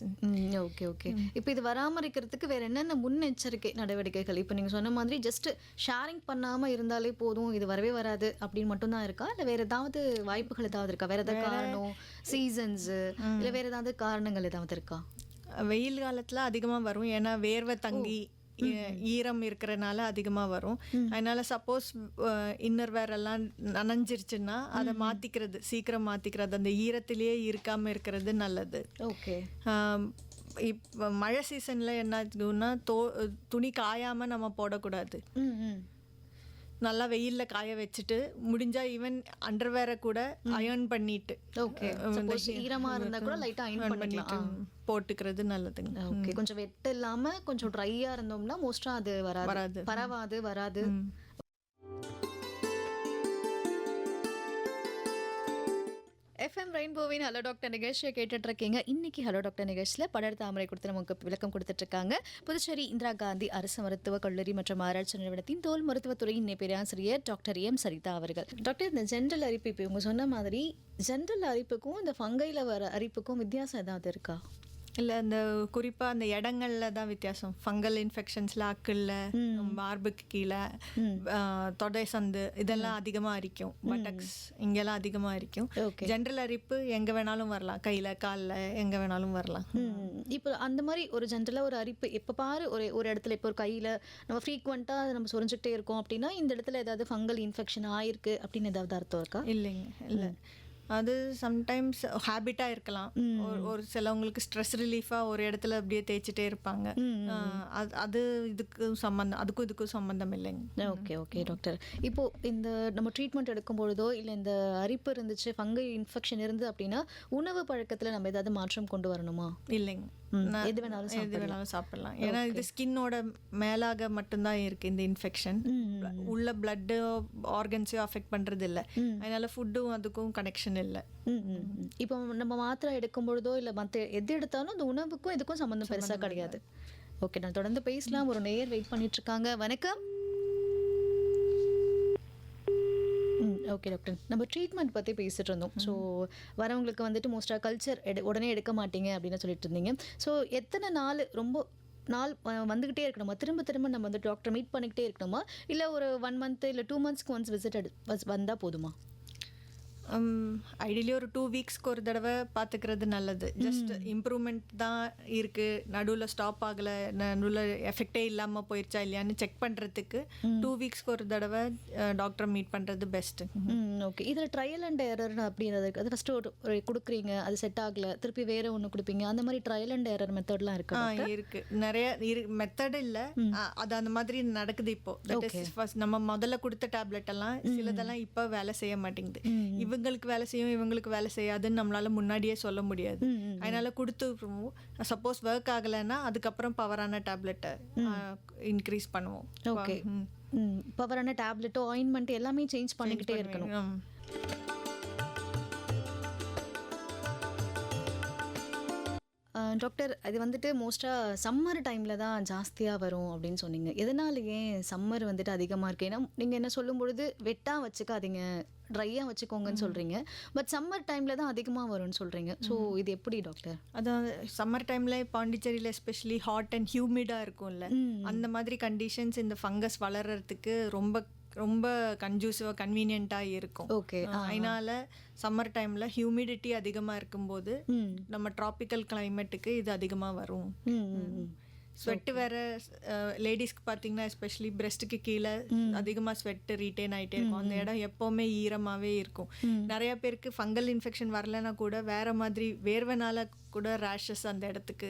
Okay okay. இப்போ இது வராமல் இருக்கிறதுக்கு வேற என்னென்ன முன்னெச்சரிக்கை நடவடிக்கைகள்? இப்போ நீங்கள் சொன்ன மாதிரி ஜஸ்ட் ஷேரிங் பண்ணாமல் இருந்தாலே போதும், இது வரவே வராது அப்படின்னு மட்டும்தான் இருக்கா, இல்லை வேற ஏதாவது வாய்ப்புகள் ஏதாவது இருக்கா? வேற ஏதாவது காரணம், சீசன்ஸு, இல்லை வேற ஏதாவது காரணங்கள் ஏதாவது இருக்கா? வெயில் காலத்தில் அதிகமாக வரும், ஏன்னா வேர்வை தங்கி ஈரம் இருக்கிறனால அதிகமாக வரும். அதனால சப்போஸ் இன்னர் வேர் எல்லாம் நனைஞ்சிருச்சுன்னா அதை மாற்றிக்கிறது, சீக்கிரம் மாற்றிக்கிறது, அந்த ஈரத்திலேயே இருக்காமல் இருக்கிறது நல்லது. ஓகே. இப்போ மழை சீசனில் என்ன ஆகுதுன்னா துணி காயாமல் நம்ம போடக்கூடாது. நல்லா வெயிலில் காய வச்சுட்டு முடிஞ்சா ஈவன் அண்டர்வேரை கூட அயர்ன் பண்ணிட்டு ஈரமா இருந்தா கூட லைட்டா அயர்ன் பண்ணிட்டு போட்டுக்கிறது நல்லதுங்க. ஓகே. கொஞ்சம் வெட் இல்லாம கொஞ்சம் ட்ரையா இருந்தோம்னா மோஸ்டா அது வராது. எஃப்எம் ரெயின்போவின் ஹலோ டாக்டர் நிகழ்ச்சியை கேட்டுட்டு இருக்கீங்க. இன்னைக்கு ஹலோ டாக்டர் நிகழ்ச்சியில் படர்தாமரை கொடுத்து நமக்கு விளக்கம் கொடுத்துட்டு இருக்காங்க புதுச்சேரி இந்திரா காந்தி அரசு மருத்துவக் கல்லூரி மற்றும் ஆராய்ச்சி நிறுவனத்தின் தோல் மருத்துவத்துறையின் இணை பேராசிரியர் டாக்டர் எம் சரிதா அவர்கள். டாக்டர், இந்த ஜென்ரல் அரிப்பு, இப்போ இவங்க சொன்ன மாதிரி ஜென்ரல் அரிப்புக்கும் இந்த ஃபங்கையில் வர அரிப்புக்கும் வித்தியாசம் ஏதாவது இருக்கா? இல்லை, அந்த குறிப்பாக அந்த இடங்கள்ல தான் வித்தியாசம். ஃபங்கல் இன்ஃபெக்ஷன்ஸில் அக்கிளில், மார்புக்கு கீழே, தொடை சந்து இதெல்லாம் அதிகமாக அரிக்கும். பட்டக்ஸ் இங்கெல்லாம் அதிகமாக அரிக்கும். ஜென்ரல் அரிப்பு எங்கே வேணாலும் வரலாம், கையில் காலில் எங்கே வேணாலும் வரலாம். இப்போ அந்த மாதிரி ஒரு ஜென்ரலாக ஒரு அரிப்பு எப்போ பாரு ஒரு இடத்துல, இப்போ ஒரு கையில் நம்ம ஃப்ரீக்வெண்ட்டாக நம்ம சொரிஞ்சுக்கிட்டே இருக்கோம் அப்படின்னா இந்த இடத்துல ஏதாவது ஃபங்கல் இன்ஃபெக்ஷன் ஆயிருக்கு அப்படின்னு ஏதாவது அர்த்தம் இருக்கா? இல்லைங்க, இல்லை. அது சம்டைம்ஸ் ஹேபிட்டாக இருக்கலாம். ஒரு சிலவங்களுக்கு ஸ்ட்ரெஸ் ரிலீஃபாக ஒரு இடத்துல அப்படியே தேய்ச்சிட்டே இருப்பாங்க. அது இதுக்கும் சம்மந்தம் இல்லைங்க. Okay doctor. இப்போது இந்த நம்ம ட்ரீட்மெண்ட் எடுக்கும் பொழுதோ இல்லை இந்த அரிப்பு இருந்துச்சு, ஃபங்கை இன்ஃபெக்ஷன் இருந்து அப்படின்னா உணவு பழக்கத்தில் நம்ம ஏதாவது மாற்றம் கொண்டு வரணுமா? இல்லைங்க, எது வேணாலும் சாப்பிடலாம். ஏன்னா இது ஸ்கின்னோட மேலாக மட்டும்தான் இருக்கு இந்த இன்ஃபெக்ஷன். உள்ள பிளட் ஆர்கன்ஸையும் அஃபெக்ட் பண்றது இல்லை. அதனால ஃபுட்டும் அதுக்கும் கனெக்ஷன் இல்லை. இப்போ நம்ம மாத்திரை எடுக்கும் பொழுதோ இல்லை மற்ற எது எடுத்தாலும் அந்த உணவுக்கும் இதுக்கும் சம்மந்தம் பெருசாக கிடையாது. ஓகே, நான் தொடர்ந்து பேசலாம். ஒரு நேயர் வெயிட் பண்ணிட்டு இருக்காங்க. வணக்கம். ஓகே டாக்டர், நம்ம ட்ரீட்மெண்ட் பற்றி பேசிகிட்டு இருந்தோம். ஸோ வரவங்களுக்கு வந்துட்டு மோஸ்ட்டாக கல்ச்சர் உடனே எடுக்க மாட்டீங்க அப்படின்னு சொல்லிட்டு இருந்தீங்க. ஸோ எத்தனை நாள் வந்துக்கிட்டே இருக்கணுமா? திரும்ப நம்ம வந்து டாக்டர் மீட் பண்ணிக்கிட்டே இருக்கணுமா? இல்லை ஒரு 1 மந்த் இல்லை 2 மந்த்ஸ்க்கு ஒன்ஸ் விசிட் வந்தால் போதுமா? ஐடியலி ஒரு 2 வீக்ஸ்க்கு ஒரு தடவை பார்த்துக்கிறது நல்லது. ஜஸ்ட் இம்ப்ரூவ்மெண்ட் தான் இருக்குது, நடுவில் ஸ்டாப் ஆகலை, நடுவில் எஃபெக்டே இல்லாமல் போயிடுச்சா இல்லையான்னு செக் பண்ணுறதுக்கு 2 வீக்ஸ்க்கு ஒரு தடவை டாக்டரை மீட் பண்ணுறது பெஸ்ட்டு. ஓகே. இதில் ட்ரையல் அண்ட் எரர் அப்படின்றது இருக்குது. அது ஃபஸ்ட்டு ஒரு கொடுக்குறீங்க, அது செட் ஆகலை, திருப்பி வேறு ஒன்று கொடுப்பீங்க, அந்த மாதிரி ட்ரையல் அண்ட் எரர் மெத்தட்லாம் இருக்குது? இருக்குது, நிறைய மெத்தட் இல்லை, அது அந்த மாதிரி நடக்குது இப்போது. நம்ம முதல்ல கொடுத்த டேப்லெட் எல்லாம் சிலதெல்லாம் இப்போ வேலை செய்ய மாட்டேங்குது. இவங்களுக்கு வேலை செய்யும், இவங்களுக்கு வேலை செய்யாதுன்னு நம்மளால முன்னாடியே சொல்ல முடியாது. அதனால கொடுத்துருவோம். சப்போஸ் ஒர்க் ஆகலைன்னா அதுக்கப்புறம் பவரான டேப்லெட்டை இன்க்ரீஸ் பண்ணுவோம். ஓகே, பவரான டேப்லெட்டோ ஆயின்மெண்ட் எல்லாமே சேஞ்ச் பண்ணிக்கிட்டே இருக்கணும். டாக்டர், அது வந்துட்டு மோஸ்ட்டாக சம்மர் டைமில் தான் ஜாஸ்தியாக வரும் அப்படின்னு சொன்னீங்க. எதனால ஏன் சம்மர் வந்துட்டு அதிகமாக இருக்குது? ஏன்னா நீங்கள் என்ன சொல்லும் பொழுது வெட்டாக வச்சுக்காதீங்க, ட்ரையாக வச்சுக்கோங்கன்னு சொல்கிறீங்க. பட் சம்மர் டைமில் தான் அதிகமாக வரும்னு சொல்கிறீங்க. ஸோ இது எப்படி டாக்டர்? அதான் சம்மர் டைமில் பாண்டிச்சேரியில் எஸ்பெஷலி ஹாட் அண்ட் ஹியூமிடாக இருக்கும்ல, அந்த மாதிரி கண்டிஷன்ஸ் இந்த ஃபங்கஸ் வளர்கிறதுக்கு ரொம்ப கன்ஜூசிவாக கன்வீனியண்ட்டாக இருக்கும். ஓகே, அதனால சம்மர் டைமில் ஹியூமிடிட்டி அதிகமாக இருக்கும்போது நம்ம ட்ராபிக்கல் கிளைமேட்டுக்கு இது அதிகமாக வரும். ஸ்வெட்டு வேறு லேடிஸ்க்கு பார்த்தீங்கன்னா எஸ்பெஷலி பிரெஸ்ட்டுக்கு கீழே அதிகமாக ஸ்வெட்டு ரீட்டைன் ஆகிட்டே இருக்கும். அந்த இடம் எப்போவுமே ஈரமாகவே இருக்கும். நிறைய பேருக்கு ஃபங்கல் இன்ஃபெக்ஷன் வரலைன்னா கூட வேறு மாதிரி வேர்வனால் கூட ரேஷஸ் அந்த இடத்துக்கு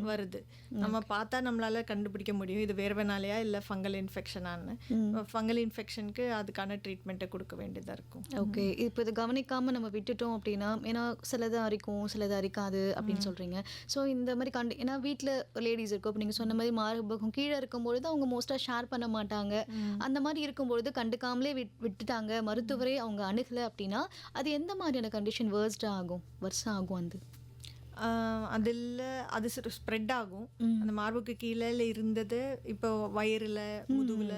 வருது. நம்ம பார்த்தா நம்மளால கண்டுபிடிக்க முடியும் இது வேர்வைனாலையா இல்லை ஃபங்கல் இன்ஃபெக்ஷனான்னு. ஃபங்கல் இன்ஃபெக்ஷனுக்கு அதுக்கான ட்ரீட்மெண்ட்டை கொடுக்க வேண்டியதாக இருக்கும். ஓகே. இப்போ இது கவனிக்காமல் நம்ம விட்டுட்டோம் அப்படின்னா, ஏன்னா சிலது அரிக்கும் சிலது அரிக்காது அப்படின்னு சொல்கிறீங்க. ஸோ இந்த மாதிரி ஏன்னா வீட்டில் லேடிஸ் இருக்கும், இப்போ நீங்கள் சொன்ன மாதிரி மார்பகம் கீழே இருக்கும்பொழுது அவங்க மோஸ்ட்டாக ஷேர் பண்ண மாட்டாங்க. அந்த மாதிரி இருக்கும்பொழுது கண்டுக்காமலே விட்டுட்டாங்க, மருத்துவரே அவங்க அணுகலை அப்படின்னா அது எந்த மாதிரியான கண்டிஷன் வருஷம் ஆகும்? அதில் அது ஸ்ப்ரெட் ஆகும். அந்த மார்புக்கு கீழே இருந்தது இப்போ வயிறில் முதுகில்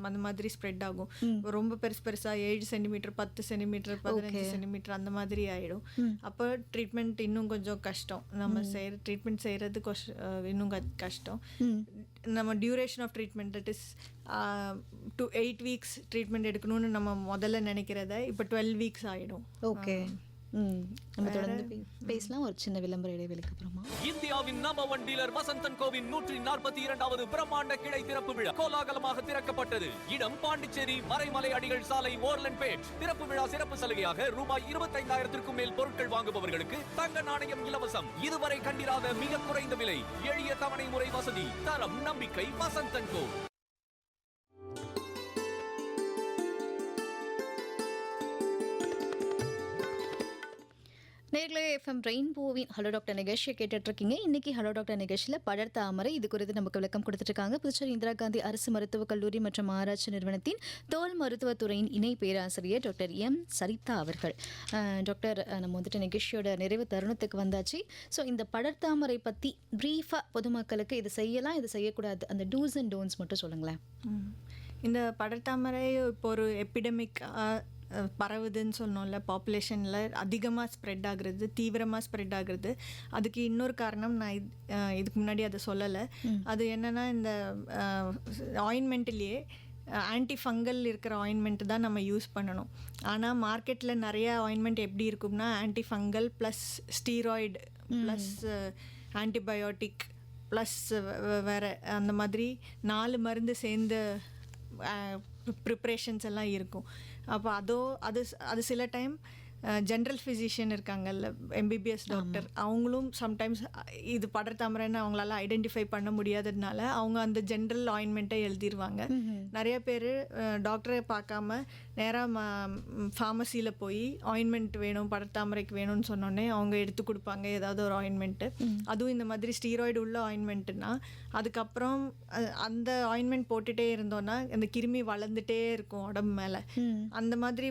அந்த மாதிரி ஸ்ப்ரெட் ஆகும். ரொம்ப பெருசாக 7 சென்டிமீட்டர் 10 சென்டிமீட்டர் 15 சென்டிமீட்டர் அந்த மாதிரி ஆகிடும். அப்போ ட்ரீட்மெண்ட் இன்னும் கொஞ்சம் கஷ்டம். நம்ம ட்ரீட்மெண்ட் செய்கிறது இன்னும் கஷ்டம். நம்ம duration of treatment that is 8 weeks treatment எடுக்கணும்னு நம்ம முதல்ல நினைக்கிறத இப்போ 12 வீக்ஸ் ஆகிடும். ஓகே. நம்ம தொடர்ந்து பேசலாம் ஒரு சின்ன விளம்பர இடைவெளிக்கு அப்புறமா. இந்தியாவின் நம்பர் 1 டீலர் வசந்தன் கோவின் 142வது பிரம்மாண்ட கிளை திறப்பு விழா கோலாகலமாக திறக்கப்பட்டது. இடம் பாண்டிச்சேரி மறைமலை அடிகள் சாலை ஓர்லன்பேட். திறப்பு விழா சிறப்பு சலுகையாக ரூபாய் 25,000க்கும் மேல் பொருட்கள் வாங்குபவர்களுக்கு தங்க நாணயம் இலவசம். இதுவரை கண்டிராத மிக குறைந்த விலை, எளிய தவணை முறை வசதி, தரம் நம்பிக்கை வசந்தன் கோ. நேர்களே, எஃப்எம் ரெயின்போவின் ஹலோ டாக்டர் நிகழ்ச்சியை கேட்டுட்ருக்கீங்க. இன்றைக்கி ஹலோ டாக்டர் நிகழ்ச்சியில் படர்தாமரை இது குறித்து நமக்கு விளக்கம் கொடுத்துட்ருக்காங்க புதுச்சேரி இந்திரா காந்தி அரசு மருத்துவக் கல்லூரி மற்றும் ஆராய்ச்சி நிறுவனத்தின் தோல் மருத்துவத்துறையின் இணை பேராசிரியர் டாக்டர் எம் சரிதா அவர்கள். டாக்டர், நம்ம வந்துட்டு நிகழ்ச்சியோட நிறைவு தருணத்துக்கு வந்தாச்சு. ஸோ இந்த படர்தாமரை பற்றி ப்ரீஃபாக பொதுமக்களுக்கு இது செய்யலாம் இது செய்யக்கூடாது அந்த டூஸ் அண்ட் டோன்ட்ஸ் மட்டும் சொல்லுங்களேன். இந்த படர்தாமரை இப்போ ஒரு எபிடமிக் பரவுதுன்னு சொன்னோம்ல, பாப்புலேஷனில் அதிகமாக ஸ்ப்ரெட் ஆகுறது, தீவிரமாக ஸ்ப்ரெட் ஆகுறது. அதுக்கு இன்னொரு காரணம் நான் இதுக்கு முன்னாடி அதை சொல்லலை. அது என்னென்னா இந்த ஆயின்மெண்ட்லேயே ஆன்டி ஃபங்கல் இருக்கிற ஆயின்மெண்ட் தான் நம்ம யூஸ் பண்ணணும். ஆனால் மார்க்கெட்டில் நிறைய ஆயின்மெண்ட் எப்படி இருக்கும்னா anti fungal plus steroid plus antibiotic plus வேறு அந்த மாதிரி 4 மருந்து சேர்ந்த ப்ரிப்ரேஷன்ஸ் எல்லாம் இருக்கும். அப்போ அது சில டைம் ஜென்ரல் ஃபிசிஷியன் இருக்காங்கல்ல, எம்பிபிஎஸ் டாக்டர், அவங்களும் சம்டைம்ஸ் இது படர்தாமரைன்னு அவங்களால ஐடென்டிஃபை பண்ண முடியாததுனால அவங்க அந்த ஜென்ரல் ஆயின்மெண்ட்டை எழுதிடுவாங்க. நிறைய பேர் டாக்டரை பார்க்காம நேராக ஃபார்மசியில் போய் ஆயின்மெண்ட் வேணும் படர்தாமரைக்கு வேணும்னு சொன்னோடனே அவங்க எடுத்து கொடுப்பாங்க ஏதாவது ஒரு ஆயின்மெண்ட்டு. அதுவும் இந்த மாதிரி ஸ்டீராய்டு உள்ள ஆயின்மெண்ட்டுனா அதுக்கப்புறம் அந்த ஆயின்மெண்ட் போட்டுகிட்டே இருந்தோன்னா அந்த கிருமி வளர்ந்துட்டே இருக்கும் உடம்பு மேலே. அந்த மாதிரி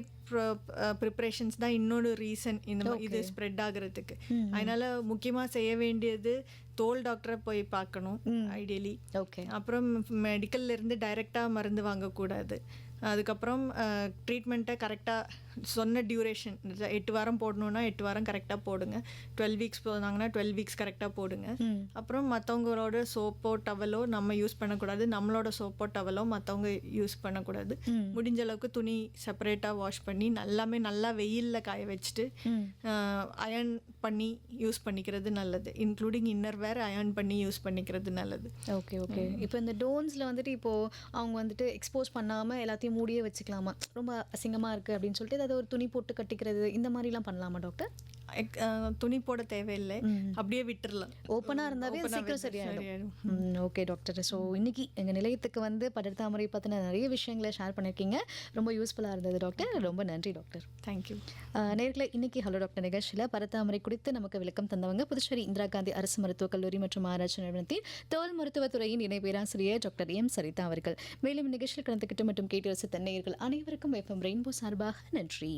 ப்ரிப்ரேஷன்ஸ் தான் இன்னொரு ரீசன் இது ஸ்ப்ரெட் ஆகுறதுக்கு. அதனால முக்கியமாக செய்ய வேண்டியது தோல் டாக்டரை போய் பார்க்கணும் ஐடியலி. ஓகே. அப்புறம் மெடிக்கல்ல இருந்து டைரெக்டாக மருந்து வாங்கக்கூடாது. அதுக்கப்புறம் ட்ரீட்மெண்ட்டை கரெக்டாக சொன்ன டியூரேஷன் 8 வாரம் போடணுன்னா 8 வாரம் கரெக்டாக போடுங்க. 12 வீக்ஸ் போனாங்கன்னா 12 வீக்ஸ் கரெக்டாக போடுங்க. அப்புறம் மற்றவங்களோட சோப்போ டவலோ நம்ம யூஸ் பண்ணக்கூடாது, நம்மளோட சோப்போ டவலோ மற்றவங்க யூஸ் பண்ணக்கூடாது. முடிஞ்ச அளவுக்கு துணி செப்பரேட்டாக வாஷ் பண்ணி நல்லா வெயிலில் காய வச்சுட்டு அயர்ன் பண்ணி யூஸ் பண்ணிக்கிறது நல்லது. இன்க்ளூடிங் இன்னர் வேர் அயர்ன் பண்ணி யூஸ் பண்ணிக்கிறது நல்லது. ஓகே. இப்போ இந்த டோன்ஸில் வந்துட்டு இப்போது அவங்க வந்துட்டு எக்ஸ்போஸ் பண்ணாமல் எல்லாத்தையும் மூடியே வச்சுக்கலாமா? ரொம்ப அசிங்கமாக இருக்குது அப்படின்னு சொல்லிட்டு ஏதாவது ஒரு துணி போட்டு கட்டிக்கிறது இந்த மாதிரிலாம் பண்ணலாமா டாக்டர்? துணி போட தேவையில்லை, அப்படியே விட்டுறலாம். ஓப்பனாக இருந்தாவே சீக்கிரம் சரியாயிடும். Okay doctor. ஸோ இன்னைக்கு எங்கள் நிலையத்துக்கு வந்து படர்தாமரை பற்றின நிறைய விஷயங்களை ஷேர் பண்ணியிருக்கீங்க. ரொம்ப யூஸ்ஃபுல்லாக இருந்தது டாக்டர். ரொம்ப நன்றி டாக்டர். தேங்க்யூ. நேர்களை இன்னைக்கு ஹலோ டாக்டர் நிகழ்ச்சியில் படர்தாமரை குறித்து நமக்கு விளக்கம் தந்தவங்க புதுச்சேரி இந்திரா காந்தி அரசு மருத்துவக் கல்லூரி மற்றும் ஆராய்ச்சி நிறுவனத்தின் தோல் மருத்துவத்துறையின் இணை பேராசிரியர் டாக்டர் எம் சரிதா அவர்கள். மேலும் நிகழ்ச்சியில் கலந்துக்கிட்டு மற்றும் கேட்டு ரசித்த நேயர்கள் அனைவருக்கும் எஃப்எம் ரெயின்போ சார்பாக நன்றி.